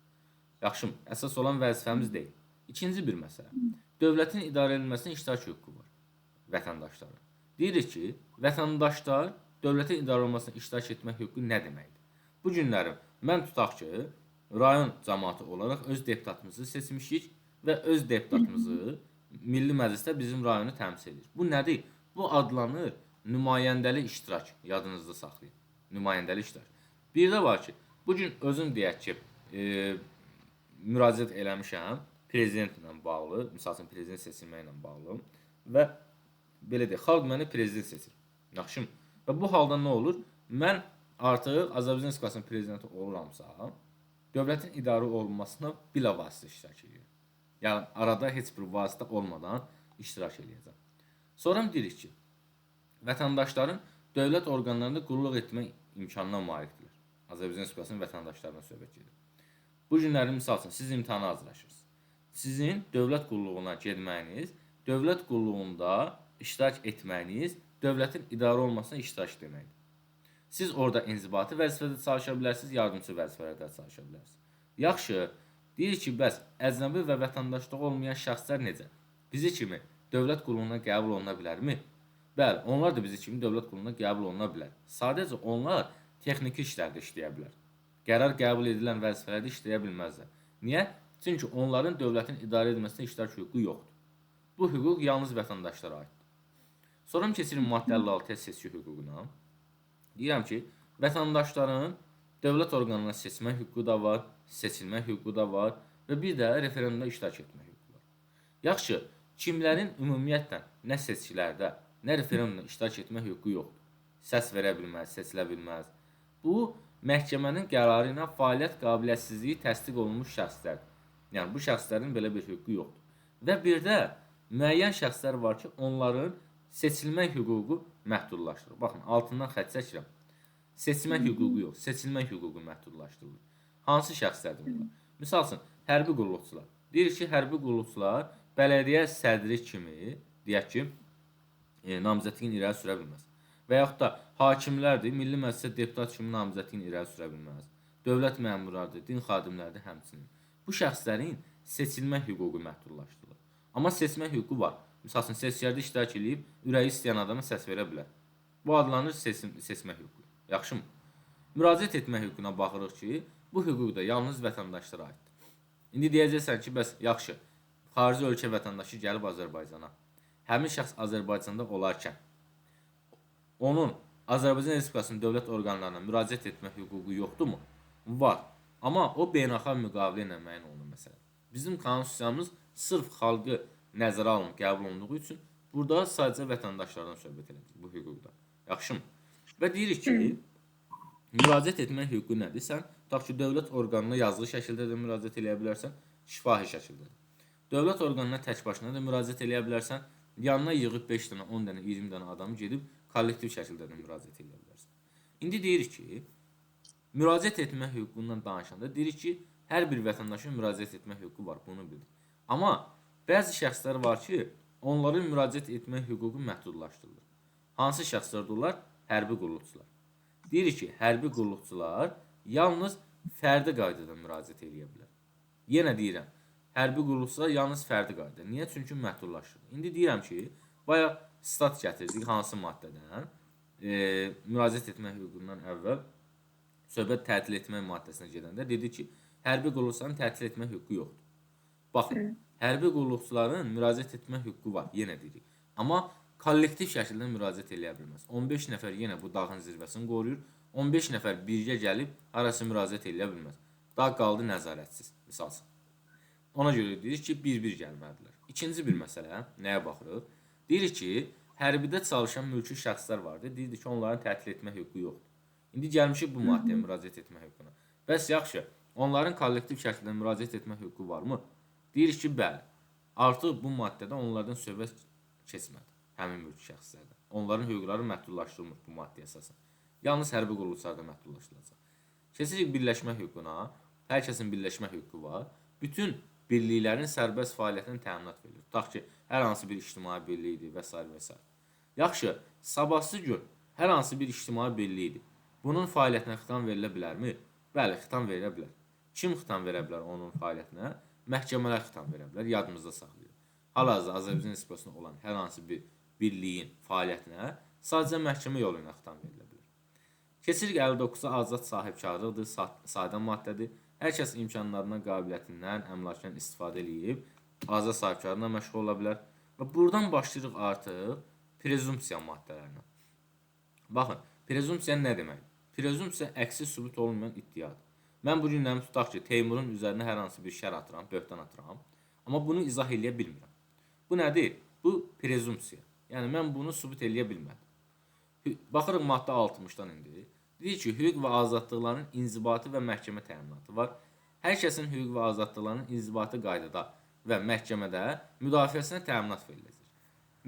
Yaxşımı? Əsas olan vəzifəmiz deyil. İkinci bir məsələ. Dövlətin idarə edilməsinin iştirak hüququ var vətəndaşların. Deyirik ki, vətəndaşlar dövlətin idarə olunmasına iştirak etmək hüququ nə deməkdir? Bu günləri mən tutaq ki, rayon cəmaatı olaraq öz deputatımızı seçmişik və öz deputatımızı Milli Məclisdə bizim rayonu təmsil edir. Bu nədir? Bu adlanır nümayəndəli iştirak. Yadınızda saxlayın. Nümayəndəli iştirak. Bir də var ki, bugün özüm deyək ki, müraciət eləmişəm prezidentlə bağlı, misal üçün prezident seçilməklə bağlı və belə deyək, xalq məni prezident seçir. Yaxşımı? Və bu halda nə olur? Mən artıq Azərbaycan Respublikasının prezidenti oluramsa, dövlətin idarə olunmasına bilavasitə iştirak edirəm. Yəni arada heç bir vasitə olmadan iştirak edəcəm. Sonra deyirik ki, vətəndaşların dövlət orqanlarında qulluq etmək imkanına malikdirlər. Azərbaycan Respublikasının vətəndaşlarına söhbət gedir. Bu günləri misal üçün siz imtahana hazırlaşırsınız. Sizin dövlət qulluğuna getməyiniz, dövlət qulluğunda iştirak etməyiniz dövlətin idarə olunmasına iştirak deməkdir. Siz orada inzibati vəzifədə çalışa bilərsiniz, yardımçı vəzifələrdə çalışa bilərsiniz. Yaxşı, deyir ki, bəs əcnəbi və vətəndaşlığı olmayan şəxslər necə? Bizi kimi dövlət qulluğuna qəbul oluna bilərmi? Bəli, onlar da bizi kimi dövlət qurumuna qəbul oluna bilər. Sadəcə onlar texniki işlərdə işləyə bilər. Qərar qəbul edilən vəzifələrdə işləyə bilməzlər. Niyə? Çünki onların dövlətin idarə edilməsində iştirak hüququ yoxdur. Bu hüquq yalnız vətəndaşlara aiddir. Sonra keçirim maddə 56-ya seçki hüququna. Deyirəm ki, vətəndaşların dövlət orqanına seçmə hüququ da var, seçilmə hüququ da var və bir də referendumda iştirak etmə hüququ var. Yaxşı, kimlərin ümumiyyətlə nə seçkilərdə, nə referendumda iştirak etmə hüququ yoxdur. Səs verə bilməz, seçilə bilməz. Bu, məhkəmənin qərarı ilə fəaliyyət qabiliyyətsizliyi təsdiq olunmuş şəxslərdir. Yəni, bu şəxslərin belə bir hüququ yoxdur. Və bir də müəyyən şəxslər var ki, onların seçilmə hüququ məhdudlaşdırılır. Baxın, altından xətt çəkirəm. Seçmə hüququ yox, seçilmə hüququ məhdudlaşdırılır. Hansı şəxslərdir bunlar? Misal üçün, hərbi qulluqçular. Deyir ki, hərbi qulluqçular bələdiyyə sədri kimi, deyək ki, namizədliyin irəli sürə bilməz. Və yaxud da hakimlərdir, Milli Məclisə deputat kimi namizədliyin irəli sürə bilməz. Dövlət məmurlarıdır, din xadimləridir həmçinin. Bu şəxslərin seçilmə hüququ məhdudlaşdırılır. Amma seçmə hüququ var. Misal üçün, seçkilərdə iştirak edib, ürəyi istəyən adama səs verə bilər. Bu adlanır seçmə hüququ. Yaxşımı? Müraciət etmə hüququna baxırıq ki, bu hüquq da yalnız vətəndaşlara aiddir. İndi deyəcəksən ki, bəs yaxşı, xarici ölkə vətəndaşı gəlib Azərbaycana. Həmin şəxs Azərbaycanda olarkən onun Azərbaycan Respublikasının dövlət orqanlarına müraciət etmə hüququ yoxdurmu? Var. Amma o beynəlxalq müqavilə ilə müəyyən olunur məsələn. Bizim konstitusiyamız sırf xalqı nəzərə alınıb, qəbul olunduğu üçün burada sadəcə vətəndaşlardan söhbət edirik bu hüquqda. Yaxşımı? Və deyirik ki, müraciət etmə hüququ nədir? Sən tutaq ki, dövlət orqanına yazılı şəkildə də müraciət edə bilərsən, şifahi şəkildə də. Dövlət orqanına tək başına da müraciət edə bilərsən, yanına yığıb 5 dənə, 10 dənə, 20 dənə adamı gedib kollektiv şəkildə də müraciət edə bilərsən. İndi deyirik ki, müraciət etmə hüququndan danışanda deyirik ki, hər bir vətəndaşın müraciət etmə hüququ var, bunu bildik. Amma bəzi şəxslər var ki, onların müraciət etmə hüququ məhdudlaşdırılır. Hansı şəxslərdurlar? Hərbi qulluqçular. Deyirik ki, hərbi qulluqçular yalnız fərdi qaydada müraciət edə bilər. Yenə deyirəm, hərbi qulluqçular yalnız fərdi qaydada. Niyə? Çünki məhdudlaşdırılır. İndi deyirəm ki, bayaq stat gətirdik hansı maddədən? Müraciət etmə hüququndan əvvəl söhbət tətil etmə maddəsinə gedəndə dedi ki, hərbi qulluqçuların tətil etmə hüququ yoxdur. Baxın, hərbi qulluqçuların müraciət etmə hüququ var, yenə deyirik. Amma kollektiv şəkildə müraciət edə bilməz. 15 nəfər yenə bu dağın zirvəsini qoruyur. 15 nəfər birgə gəlib arası müraciət edə bilməz. Dağ qaldı nəzarətsiz, misalsın. Ona görə deyirik ki, bir-bir gəlməlidirlər. İkinci bir məsələ, nəyə baxırıq? Deyirik ki, hərbidə çalışan mülki şəxslər vardır. Deyirik ki, onların tətil etmə hüququ yoxdur. İndi gəlmişik bu maddəyə müraciət etmə hüququna. Bəs yaxşı, onların kollektiv şəkildə müraciət etmə hüququ varmı? Deyirik ki, bəli. Artıq bu maddədə onlardan söhbət keçmədi. Həmin mülki şəxslərdən. Onların hüquqları məhdudlaşdırılmır bu maddəyə əsasən. Yalnız hərbi qulluqçularda məhdudlaşdırılacaq. Keçirik birləşmə hüququna. Hər kəsin birləşmə hüququ var. Bütün birliklərin sərbəst fəaliyyətinə təminat verilir. Tutaq ki, hər hansı bir ictimai birlikdir və s. və s. Yaxşı, sabahsı gün hər hansı bir ictimai birlikdir. Bunun fəaliyyətinə xitam verilə bilərmi? Bəli, xitam verilə bilər. Kim xitam verə bilər onun fəaliyyətinə? Məhkəmələr xitam verə bilər, yadımızda saxlayır. Hal-hazırda Azərbaycan Respublikasında olan hər hansı bir birliyin fəaliyyətinə sadəcə məhkəmə yolu ilə xitam verilə bilər. Keçirik 59-a azad sahibkarlıqdır, sadə maddədir. Hər kəs imkanlarından, qabiliyyətindən, əmlakından istifadə edib azad sahibkarlığına məşğul ola bilər. Və buradan başlayırıq artıq prezumpsiya maddələrinə. Baxın, prezumpsiya nə deməkdir? Prezumpsiya əksi sübut olmayan iddiadır. Mən bu gündən tutaq ki, Teymurun üzərinə hər hansı bir şər atıram, böhtan atıram. Amma bunu izah eləyə bilmirəm. Bu nədir? Bu prezumpsiya. Yəni, mən bunu sübut eləyə bilmədim. Baxırıq maddə 60-dan indi. Deyir ki, hüquq və azadlıqların inzibati və məhkəmə təminatı var. Hər kəsin hüquq və azadlıqlarının inzibati qaydada və məhkəmədə müdafiəsinə təminat veriləcək.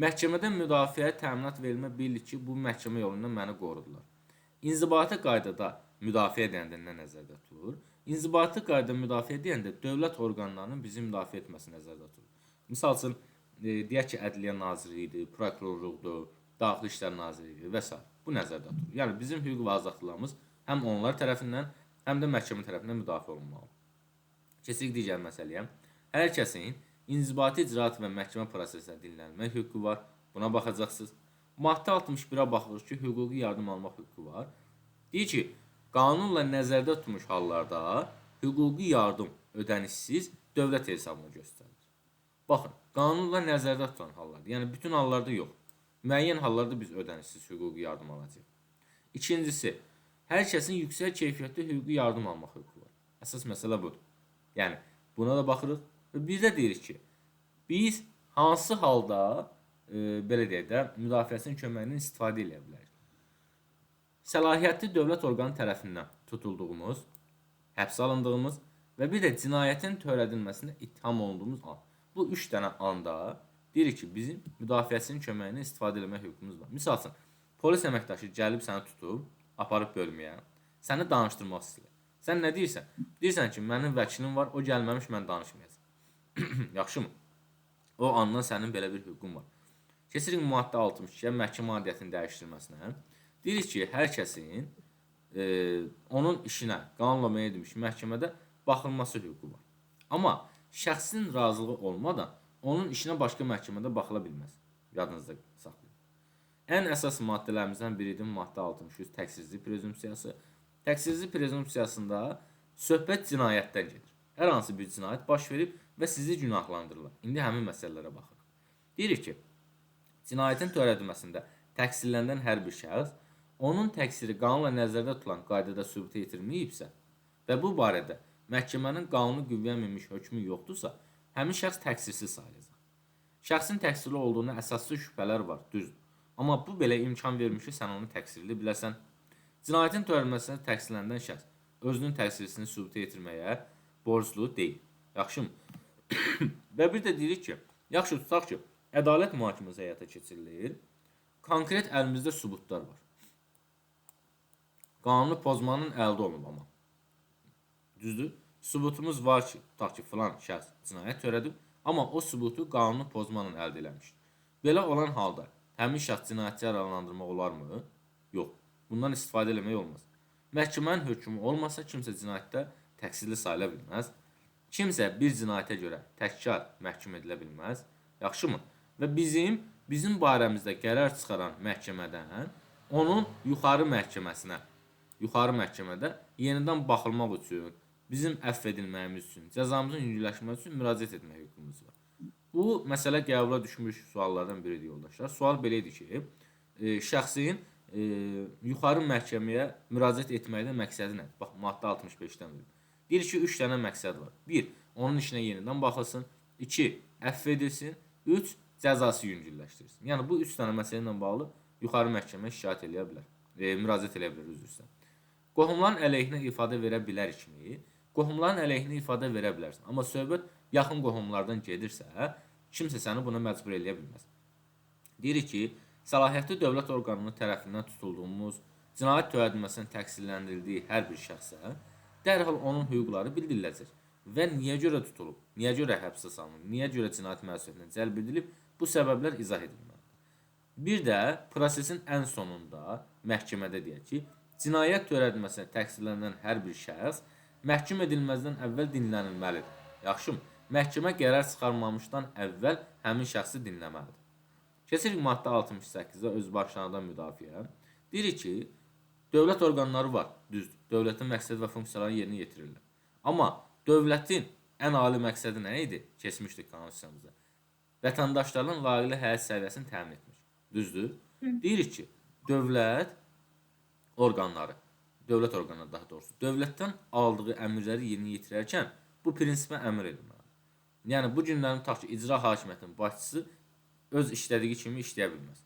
Məhkəmədə müdafiəyə təminat verilmə bilir ki, bu məhkəmə yolundan məni qorudular. İnzibati qaydada müdafiə edəndə nə nəzərdə tutulur? İnzibati qaydada müdafiə edəndə dövlət orqanlarının bizi müdafiə etməsi nəzərdə tutulur. Misal üçün, deyək ki, Ədliyyə Nazirliyidir, Prokurorluqdur, Daxili İşlər Nazirliyidir və s. Bu nəzərdə tutulur. Yəni, bizim hüquq və azadlıqlarımız həm onlar tərəfindən, həm də məhkəmə tərəfindən müdafiə olunmalıdır. Keçirik digər məsələyə. Hər kəsin inzibati icraat və məhkəmə prosesində dinlənmə hüququ var. Buna baxacaqsınız. Maddə 61-ə baxırıq ki, hüquqi yardım almaq hüququ var. Deyir ki, qanunla nəzərdə tutulmuş hallarda hüquqi yardım ödənişsiz dövlət hesabına göstərilir. Baxın, qanunla nəzərdə tutulan hallarda, yəni bütün hallarda yox. Müəyyən hallarda biz ödənişsiz hüquqi yardım alacağıq. İkincisi, hər kəsin yüksək keyfiyyətli hüquqi yardım almaq hüququ var. Əsas məsələ budur. Yəni, buna da baxırıq və bir də deyirik ki, biz hansı halda belə deyək də, müdafiəçinin köməyindən istifadə edə bilərik. Səlahiyyətli dövlət orqanı tərəfindən tutulduğumuz, həbsə alındığımız və bir də cinayətin törədilməsində ittiham olunduğumuz an. Bu 3 dənə anda deyirik ki, bizim müdafiəçinin köməyindən istifadə etmək hüququmuz var. Misal üçün, polis əməkdaşı gəlib səni tutub, aparıb bölməyə, səni danışdırmaq istəyir. Sən nə deyirsən? Deyirsən ki, mənim vəkilim var, o gəlməmiş mən danışmayacağam. Yaxşımı? O andan sənin belə bir hüququn var. Keçirik maddə 62-yə məhkəmə adiyyətinin dəyişdirilməsinə. Deyirik ki, hər kəsin onun işinə qanunla müəyyən edilmiş məhkəmədə baxılması hüququ var. Amma şəxsin razılığı olmadan onun işinə başqa məhkəmədə baxıla bilməz. Yadınızda saxlayın. Ən əsas maddələrimizdən biridir maddə 63 təqsirsizlik prezumpsiyası. Təqsirsizlik prezumpsiyasında söhbət cinayətdən gedir. Hər hansı bir cinayət baş verib və sizi günahlandırırlar. İndi həmin məsələlərə baxırıq. Deyirik ki, cinayətin törədilməsində təqsirlənən hər bir şəxs onun təqsiri qanunla nəzərdə tutulan qaydada sübut yetirməyibsə və bu barədə məhkəmənin qanuni qüvvəyə minmiş hökmü yoxdursa, həmin şəxs təqsirsiz sayılacaq. Şəxsin təqsirli olduğuna əsaslı şübhələr var, düzdür. Amma bu belə imkan vermir ki, sən onu təqsirli biləsən. Cinayətin törədilməsində təqsirlənən şəxs özünün təqsirsizliyini sübut yetirməyə borclu deyil. Yaxşımı? Və bir də deyirik ki, yaxşı tutaq ki, ədalət mühakiməsi həyata keçirilir. Konkret əlimizdə sübutlar var. Qanunu pozmanın əldə olunub amma. Düzdür? Sübutumuz var ki, tutaq ki, filan şəxs cinayət törədib, amma o sübutu qanunu pozmanın əldə eləmişdir. Belə olan halda həmin şəxs cinayətçi cəzalandırmaq olarmı? Yox. Bundan istifadə etmək olmaz. Məhkəmənin hökmü olmasa kimsə cinayətdə təqsirli sayıla bilməz. Kimsə bir cinayətə görə təkrar məhkum edilə bilməz. Yaxşımı? Və bizim barəmizdə qərar çıxaran məhkəmədən onun yuxarı məhkəmədə yenidən baxılmaq üçün, bizim əfv edilməyimiz üçün, cəzamızın yüngülləşməsi üçün müraciət etmək hüququmuz var. Bu məsələ qəbula düşmüş suallardan biridir yoldaşlar. Sual belə idi ki, şəxsin yuxarı məhkəməyə müraciət etməkdə məqsədi nədir? Bax, maddə 65-dən verir. Deyir ki, 3 dənə məqsəd var. 1. Onun işinə yenidən baxılsın. 2. Əfv edilsin. 3. Cəzası yüngülləşdirilsin. Yəni, bu 3 dənə məsələ ilə bağlı yuxarı məhkəməyə şikayət edə bilər. Müraciət edə bilər, üzr istəyirəm. Qohumların əleyhinə ifadə verə bilərikmi? Qohumların əleyhinə ifadə verə bilərsən. Amma söhbət yaxın qohumlardan gedirsə, kimsə səni buna məcbur edə bilməz. Deyirik ki, səlahiyyətli dövlət orqanının tərəfindən tutulduğumuz, cinayət törədilməsinin təqsirləndirildiyi hər bir şəxsə dərhal onun hüquqları bildiriləcək və niyə görə tutulub, niyə görə həbsə salınıb, niyə görə cinayət məsuliyyətinə cəlb edilib, bu səbəblər izah edilməlidir. Bir də prosesin ən sonunda məhkəmədə deyək ki, cinayət törədilməsinə təqsirlənən hər bir şəxs məhkum edilməzdən əvvəl dinlənilməlidir. Yaxşımı? Məhkəmə qərar çıxarmamışdan əvvəl həmin şəxsi dinləməlidir. Keçirik maddə 68-də özbaşınadan müdafiə. Deyirik ki, dövlət orqanları var, düzdür. Dövlətin məqsəd və funksiyalarını yerinə yetirirlər. Amma dövlətin ən ali məqsədi nə idi? Keçmişdik konstitusiyamızda. Vətəndaşların layiqli həyat səviyyəsini təmin etmək. Düzdür? Deyirik ki, dövlət orqanları daha doğrusu, dövlətdən aldığı əmrləri yerinə yetirərkən bu prinsipə əmr edilməlidir. Yəni, bu günlərin tutaq ki, icra hakimiyyətinin başçısı öz işlədiyi kimi işləyə bilməz.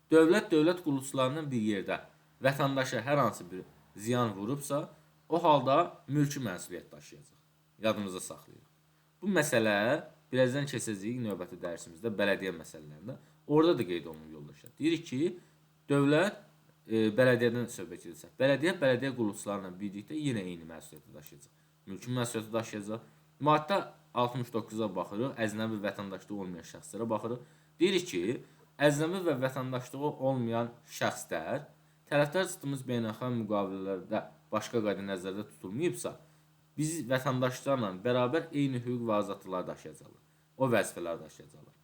Dövlət qulluqçularının bir yerdə vətəndaşa hər hansı bir ziyan vurubsa, o halda mülki məsuliyyət daşıyacaq. Yadımızda saxlayırıq. Bu məsələ birazdan keçəcəyik növbəti dərsimizdə bələdiyyə məsələlərində. Orada da qeyd olunur yoldaşlar. Deyirik ki, dövlət bələdiyyədən söhbət edirsə, bələdiyyə qulluqçularla birlikdə yenə eyni məsuliyyəti daşıyacaq. Mülki məsuliyyəti daşıyacaq. Maddə 69-a baxırıq, əcnəbi vətəndaşlığı olmayan şəxslərə baxırıq. Deyirik ki, əcnəbi və vətəndaşlığı olmayan şəxslər tərəfdar tutduğumuz beynəlxalq müqavilələrdə başqa qayda nəzərdə tutulmayıbsa, biz vətəndaşlarla bərabər eyni hüquq və azadlıqlar daşıyacaqlar. O vəzifələr daşıyacaqlar.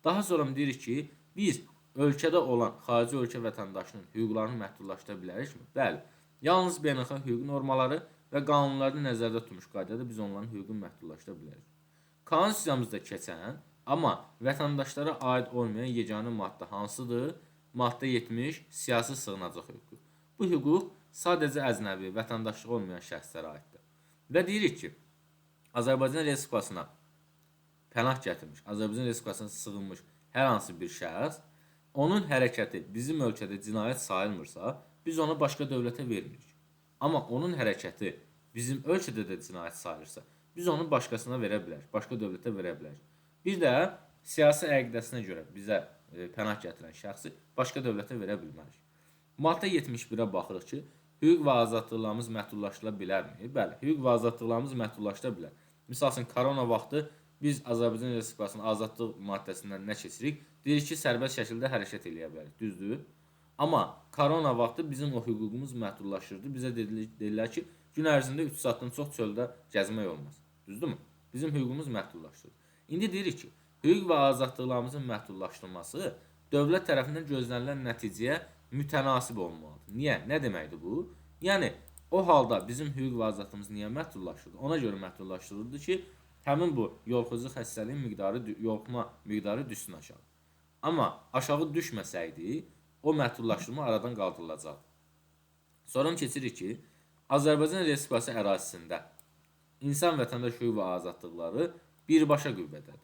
Daha sonra deyirik ki, biz ölkədə olan xarici ölkə vətəndaşının hüquqlarını məhdudlaşdıra bilərikmi? Bəli. Yalnız beynəlxalq hüquq normaları və qanunlarda nəzərdə tutmuş qaydada biz onların hüququnu məhdudlaşdıra bilərik. Konstitusiyamızda keçən, amma vətəndaşlara aid olmayan yeganə maddə hansıdır? Maddə 70 siyasi sığınacaq hüququ. Bu hüquq sadəcə əcnəbi, vətəndaşlığı olmayan şəxslərə aiddir. Və deyirik ki, Azərbaycan Respublikasına pənah gətirmiş, Azərbaycan Respublikasına sığınmış hər hansı bir şəxs, onun hərəkəti bizim ölkədə cinayət sayılmırsa, biz onu başqa dövlətə vermirik. Amma onun hərəkəti bizim ölkədə də cinayət sayılırsa, biz onu başqasına verə bilərik, başqa dövlətə verə bilərik. Bir də siyasi əqidəsinə görə bizə pənah gətirən şəxsi başqa dövlətə verə bilmərik. Maddə 71-ə baxırıq ki, hüquq və azadlıqlarımız məhdudlaşdırıla bilərmi? Bəli, hüquq və azadlıqlarımız məhdudlaşdırıla bilər. Misal üçün, korona vaxtı biz Azərbaycan Respublikasının azadlıq maddəsindən nə keçirik? Deyirik ki, sərbəst şəkildə hərəkət eləyə bilərik, düzdür? Amma korona vaxtı bizim o hüququmuz məhdudlaşırdı. Bizə dedilər ki, gün ərzində 3 saatdan çox çöldə gəzmək olmaz. Düzdürmü? Bizim hüququmuz məhdudlaşdırılır. İndi deyirik ki, hüquq və azadlıqlarımızın məhdudlaşdırılması dövlət tərəfindən gözlənilən nəticəyə mütənasib olmalıdır. Niyə? Nə deməkdir bu? Yəni, o halda bizim hüquq və azadlığımız niyə məhdudlaşdırılır? Ona görə məhdudlaşdırılır ki, həmin bu yoluxucu xəstəliyin yoluxma miqdarı düşsün aşağı. Amma aşağı düşməsəydi, o məhdudlaşdırma aradan qaldırılacaq. Sonra keçirik ki, Azərbaycan Respublikası ərazisində insan vətəndaş hüquq və azadlıqları birbaşa qüvvədədir.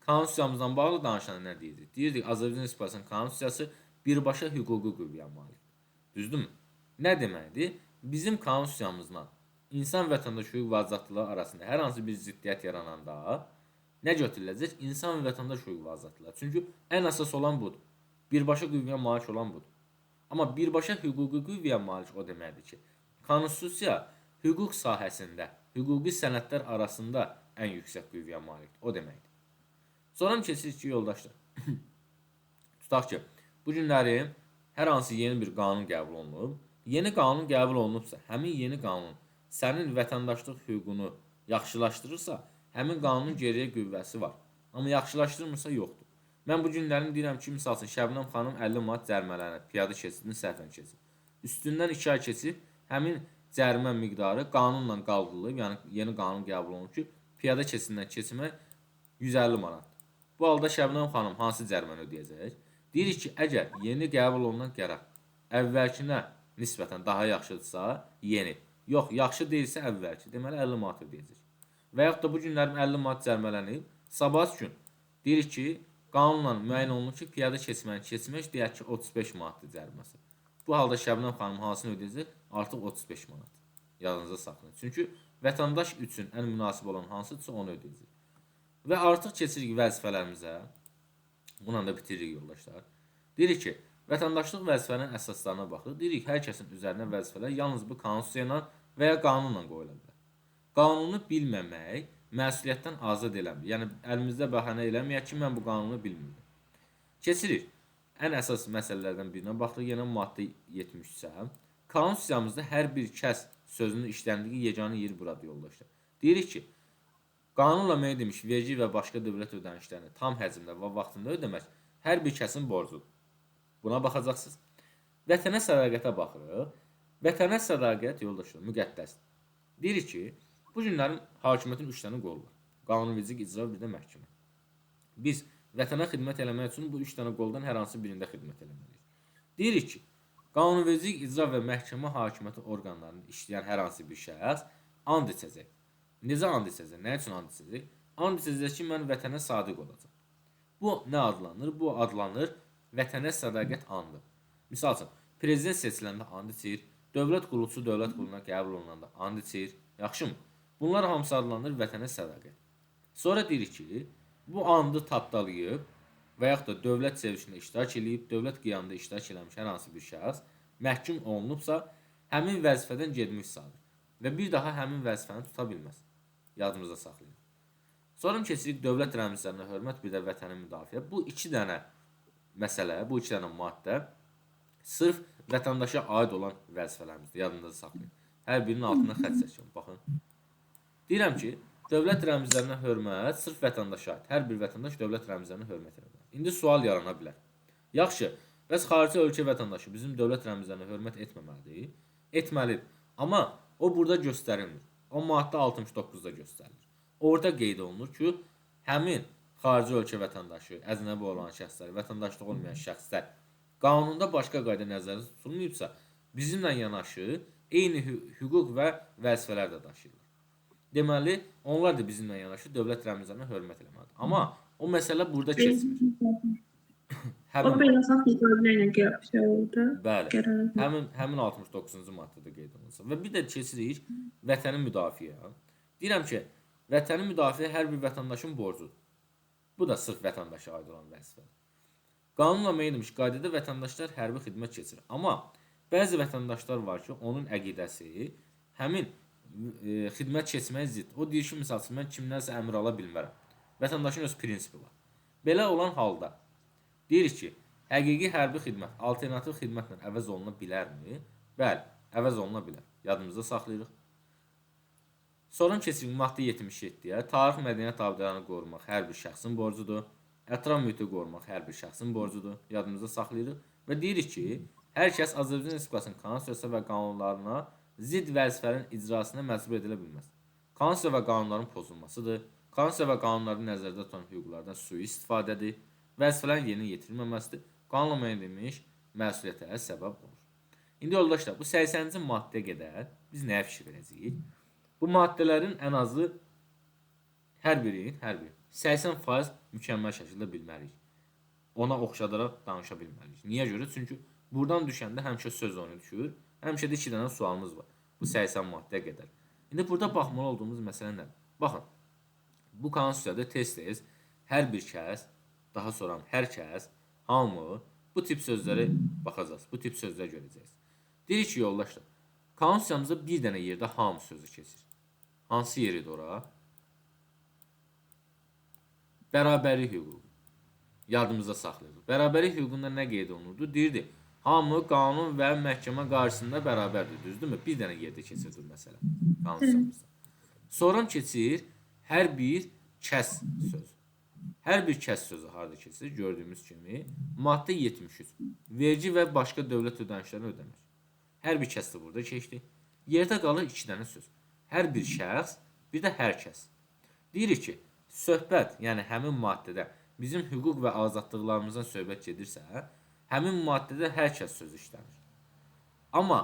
Konstitusiyamızdan bağlı danışanda nə deyirik? Deyirik, Azərbaycan Respublikasının konstitusiyası birbaşa hüquqi qüvvəyə malikdir. Düzdürmü? Nə deməkdir? Bizim konstitusiyamızla insan vətəndaş hüquq və azadlıqları arasında hər hansı bir ziddiyyət yarananda nə götürüləcək? İnsan və vətəndaş hüquq və azadlıqları. Çünki ən əsas olan budur. Birbaşa qüvvəyə malik olan budur. Amma birbaşa hüquqi qüvvəyə malik o deməkdir ki, konstitusiya hüquq sahəsində, hüquqi sənədlər arasında ən yüksək qüvvəyə malikdir. O deməkdir. Sonra keçirik ki, yoldaşlar. Tutaq ki, bu günləri hər hansı yeni bir qanun qəbul olunub. Yeni qanun qəbul olunubsa, həmin yeni qanun sənin vətəndaşlıq hüququnu yaxşılaşdırırsa, həmin qanunun geriyə qüvvəsi var. Amma yaxşılaşdırmırsa, yoxdur. Mən bu günlərim deyirəm ki, misal üçün, Şəbnəm xanım 50 manat cərmələnib, piyada keçidini səhvən keçib. Üstündən 2 ay keçib, həmin cərimə miqdarı qanunla qaldırılıb, yəni yeni qanun qəbul olunub ki, piyada keçidindən keçmək 150 manatdır. Bu halda Şəbnəm xanım hansı cəriməni ödəyəcək? Deyirik ki, əgər yeni qəbul olunan qərar əvvəlkinə nisbətən daha yaxşıdırsa, yeni. Yox, yaxşı deyilsə əvvəlki, deməli 50 manat ödəyəcək. Və yaxud da bu günlərim 50 manat cərmələnib, sabah gün deyirik ki, qanunla müəyyən olunur ki, piyada keçmək deyək ki, 35 manatdır cəriməsi. Bu halda Şəbnəm xanım hansını ödəyəcək? Artıq 35 manat. Yadınızda saxlayın. Çünki vətəndaş üçün ən münasib olan hansıdırsa onu ödəyəcək. Və artıq keçirik vəzifələrimizə. Bununla da bitiririk, yoldaşlar. Deyirik ki, vətəndaşlıq vəzifələrinin əsaslarına baxırıq. Deyirik, hər kəsin üzərinə vəzifələr yalnız bu konstitusiya ilə və ya qanunla qoyula bilər. Qanunu bilməmək məsuliyyətdən azad eləmir. Yəni, əlimizdə bəhanə eləməyək ki, mən bu qanunu bilmirəm. Keçirik. Ən əsas məsələlərdən birinə baxırıq. Yenə maddə 73-ə. Konstitusiyamızda hər bir kəs sözünün işləndiyi yeganə yer buradır, yoldaşlar. Deyirik ki, qanunla müəyyən edilmiş vergi və başqa dövlət ödənişlərini tam həcmdə və vaxtında ödəmək hər bir kəsin borcudur. Buna baxacaqsınız. Vətənə sədaqətə baxırıq. Vətənə sədaqət, yoldaşlar, müqəddəsdir. Deyirik ki, bu günlərin hakimiyyətin 3 dənə qolu var. Qanunverici, icra, bir də məhkəmə. Biz vətənə xidmət eləmək üçün bu 3 dənə qoldan hər hansı birində xidmət eləməliyik. Deyirik ki, qanunverici, icra və məhkəmə hakimiyyəti orqanlarında işləyən hər hansı bir şəxs and içəcək. Necə and içəcək? Nə üçün and içəcək? And içəcək ki, mən vətənə sadiq olacam. Bu nə adlanır? Bu adlanır vətənə sədaqət andı. Misal üçün, prezident seçiləndə and içir, dövlət qulluqçu dövlət qulluğuna qəbul olunanda and içir. Yaxşımı? Bunlar hamısı adlanır vətənə sədaqət. Sonra deyirik ki, bu andı tapdalayıb və yaxud da dövlət çevrilişində iştirak edib, dövlət qiyamında iştirak eləmiş hər hansı bir şəxs məhkum olunubsa, həmin vəzifədən getmiş sayılır və bir daha həmin vəzifəni tuta bilməz. Yadımızda saxlayın. Sonra keçirik dövlət rəmzlərinə hörmət, bir də vətənin müdafiə. Bu 2 dənə məsələ, bu 2 dənə maddə sırf vətəndaşa aid olan vəzifələrimizdir. Yadınızda saxlayın. Hər birinin altına xətt çəkin. Baxın. Deyirəm ki, dövlət rəmzlərinə hörmət sırf vətəndaşa aid. Hər bir vətəndaş dövlət rəmzlərinə hörmət edir. İndi sual yarana bilər. Yaxşı, bəs xarici ölkə vətəndaşı bizim dövlət rəmzlərinə hörmət etməməlidir? Etməlidir. Amma o burada göstərilmir. O maddə 69-da göstərilir. Orada qeyd olunur ki, həmin xarici ölkə vətəndaşı, əcnəbi olan şəxslər, vətəndaşlığı olmayan şəxslər qanunda başqa qayda nəzərdə tutulmayıbsa, bizimlə yanaşı eyni hüquq və vəzifələr də daşıyırlar. Deməli, onlar da bizimlə yanaşı dövlət rəmzlərinə hörmət etməlidir. Amma o məsələ burada keçmir. O Həmin beynəlxalq müqavilə ilə şey oldu. Bəli. Qərar. Həmin 69-cu maddədə qeyd olunsa. Və bir də keçirik vətənin müdafiəyə. Deyirəm ki, vətənin müdafiə hər bir vətəndaşın borcudur. Bu da sırf vətəndaşa aid olan vəzifədir. Qanunla müəyyən edilmiş qaydada vətəndaşlar hərbi xidmət keçirir. Amma bəzi vətəndaşlar var ki, onun əqidəsi həmin xidmət keçməyə zidd. O deyir ki, misal üçün mən kimdənsə əmr ala bilmərəm. Vətəndaşın öz prinsipi var. Belə olan halda deyirik ki, həqiqi hərbi xidmət alternativ xidmətlə əvəz oluna bilərmi? Bəli, əvəz oluna bilər. Yadımızda saxlayırıq. Sonra keçirik maddə 77-yə. Tarix mədəniyyət abidələrini qorumaq hər bir şəxsin borcudur. Ətraf mühiti qorumaq hər bir şəxsin borcudur. Yadımızda saxlayırıq və deyirik ki, hər kəs Azərbaycan Respublikasının konstitusiyası və qanunlarına zidd vəzifələrin icrasına məcbur edilə bilməz. Konstitusiya və qanunların pozulmasıdır. Konstitusiya və qanunların nəzərdə tutan hüquqlardan sui-istifadədir. Vəzifələrin yerinə yetirilməməsidir. Qanunla müəyyən edilmiş məsuliyyətə səbəb olur. İndi yoldaşlar, bu 80-ci maddəyə qədər biz nəyə fikir verəcəyik? Bu maddələrin ən azı hər biri 80% mükəmməl şəkildə bilməliyik. Ona oxşadaraq danışa bilməliyik. Niyə görə? Çünki buradan düşəndə həmişə söz onu düşür. Həmişə də 2 dənə sualımız var. Bu 80 maddəyə qədər. İndi burada baxmalı olduğumuz məsələ nədir? Baxın, bu konstitusiyada tez-tez hər bir kəs, daha sonra hər kəs, hamı bu tip sözləri baxacağız. Bu tip sözlər görəcəyiz. Deyirik ki, yoldaşlar, konstitusiyamızda bir dənə yerdə hamı sözü keçir. Hansı yeridir ora? Bərabərlik hüququ. Yadımızda saxlayırıq. Bərabərlik hüququnda nə qeyd olunurdu? Deyirdi, hamı qanun və məhkəmə qarşısında bərabərdir. Düzdürmü? Bir dənə yerdə keçirdir məsələ. Konstitusiyamızda. Sonra keçir hər bir kəs sözü. Hər bir kəs sözü harada keçir? Gördüyümüz kimi maddə 73. Vergi və başqa dövlət ödənişlərini ödəmək. Hər bir kəs də burada keçdi. Yerdə qalır 2 dənə söz. Hər bir şəxs, bir də hər kəs. Deyirik ki, söhbət, yəni həmin maddədə bizim hüquq və azadlıqlarımızdan söhbət gedirsə, həmin maddədə hər kəs sözü işlənir. Amma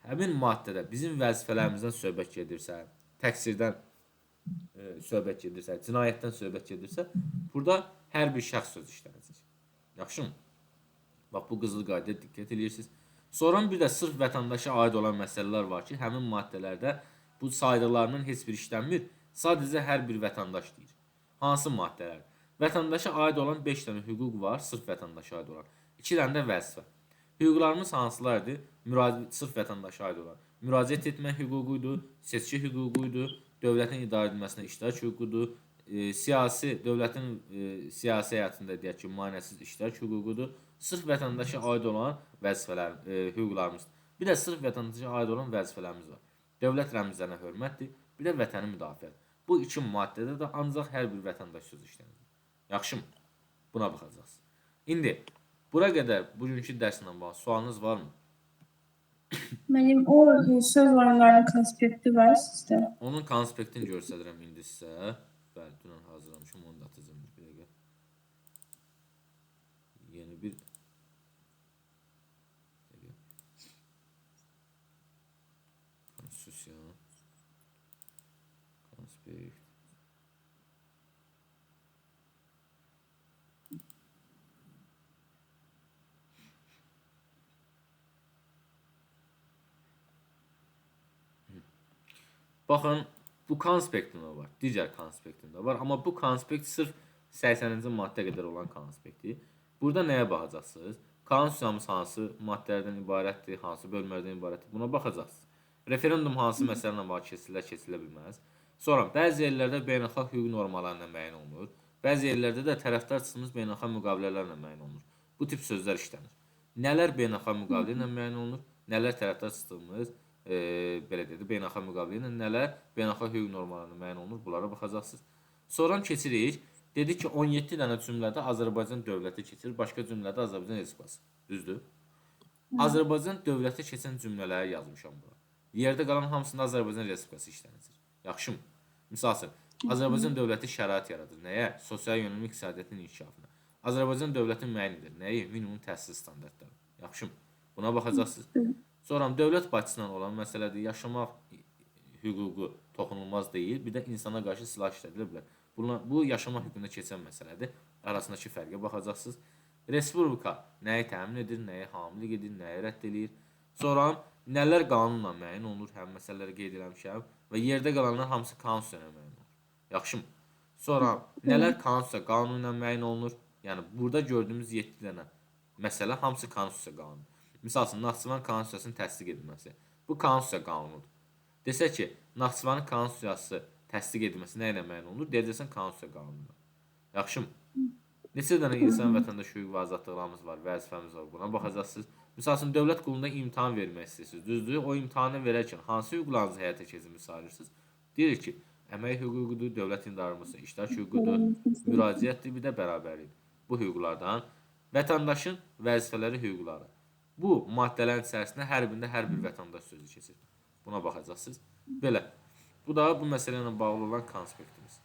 həmin maddədə bizim vəzifələrimizdən söhbət gedirsə, təqsirdən söhbət gedirsə, cinayətdən söhbət gedirsə, burada hər bir şəxs sözü işlənəcək. Yaxşımı? Bax, bu qızıl qaydaya diqqət edirsiniz. Sonra bir də sırf vətəndaşa aid olan məsələlər var ki, həmin maddələrdə bu saydıqlarının heç bir işlənmir. Sadəcə hər bir vətəndaş deyir. Hansı maddələr? Vətəndaşa aid olan 5 dənə hüquq var, sırf vətəndaşa aid olan. 2 dənə də vəzifə. Hüquqlarımız hansılardır? Sırf vətəndaşa aid olan. Müraciət etmə hüququydu, seçki hüququydu, dövlətin idarə edilməsinə iştirak hüququdur, dövlətin siyasi həyatında deyək ki, maneəsiz iştirak hüququdur. Sırf vətəndaşa aid olan vəzifələr, hüquqlarımız. Bir də sırf vətəndaşa aid olan vəzifələrimiz var. Dövlət rəmzlərinə hörmətdir, bir də vətənin müdafiədir. Bu 2 maddədə də ancaq hər bir vətəndaş sözü işlənir. Yaxşımı? Buna baxacağız. İndi bura qədər bugünkü dərslə bağlı sualınız varmı? Mənim o söz oyunlarının konspekti var sizdə. Onun konspektini göstərirəm indi sizə. Bəli, dünən hazırlamışım, onu da atacağım bir dəqiqə. Yeni bir konstitusiya konspekt. Baxın, bu konspektində var, digər konspektində var. Amma bu konspekt sırf 80-ci maddə qədər olan konspektdir. Burada nəyə baxacaqsınız? Konstitusiyamız hansı maddələrdən ibarətdir, hansı bölmələrdən ibarətdir? Buna baxacaqsınız. Referendum hansı məsələlərlə bağlı keçirilə bilməz. Sonra, bəzi yerlərdə beynəlxalq hüquq normalarına müəyyən olunur. Bəzi yerlərdə də tərəfdar çıxdığımız beynəlxalq müqavilələrlə müəyyən olunur. Bu tip sözlər işlənir. Nələr beynəlxalq müqavilə ilə müəyyən olunur, nələr tərəfdar çıxdığımız belə dedi, beynəlxalq müqavilə ilə nələr beynəlxalq hüquq normalarına müəyyən olunur, bunlara baxacaqsınız. Sonra keçirik Dedi ki 17 dənə cümlədə Azərbaycan dövləti keçir, başqa cümlədə Azərbaycan Respublikası. Düzdür? Azərbaycan dövləti keçən cümlələri yazmışam bura. Yerdə qalan hamısında Azərbaycan Respublikası işlənir. Yaxşımı? Misal üçün, Azərbaycan dövləti şərait yaradır. Nəyə? Sosial yönümlü iqtisadiyyatın inkişafına. Azərbaycan dövləti müəyyən edir. Nəyi? Minimum təhsil standartları. Yaxşımı? Buna baxacaqsınız. Sonra dövlət başçısından olan məsələdir. Yaşamaq hüququ toxunulmaz deyil. Bir də insana qarşı silah işlədilə bilər. Bu yaşamaq hüququna keçən məsələdir. Arasındakı fərqə baxacaqsınız. Respublika nəyi təmin edir, nəyi hamilik edir, nəyi rədd edir. Sonra nələr qanunla müəyyən olunur, həm məsələləri qeyd eləmişəm və yerdə qalanlar hamısı konstitusiya ilə müəyyən olunur. Yaxşımı? Sonra nələr konstitusiya qanunu ilə müəyyən olunur? Yəni burada gördüyümüz 7 dənə məsələ hamısı konstitusiya qanunudur. Misal üçün Naxçıvan konstitusiyasının təsdiq edilməsi. Bu konstitusiya qanunudur. Desək ki, Naxçıvanın konstitusiyası təsdiq edilməsi nə ilə müəyyən olunur? Deyəcəksən konstitusiya qanununa. Yaxşımı? Neçə dənə insan vətəndaş hüquq və azadlıqlarımız var, vəzifəmiz var. Buna baxacaqsınız. Misal üçün dövlət qulunda imtahan vermək istəyirsiniz. Düzdür? O imtahanı verərkən hansı hüquqlarınızı həyata keçirmək sayırsınız? Deyir ki, əmək hüququdur, dövlət idarəsi, iştirak hüququdur, müraciətdir, bir də bərabərlikdir. Bu hüquqlardan vətəndaşın vəzifələri, hüquqları. Bu maddələrin içərisində hər birində hər bir vətəndaş sözü keçir. Buna baxacaqsınız. Belə. Bu da bu məsələ ilə bağlı olan konspektimiz.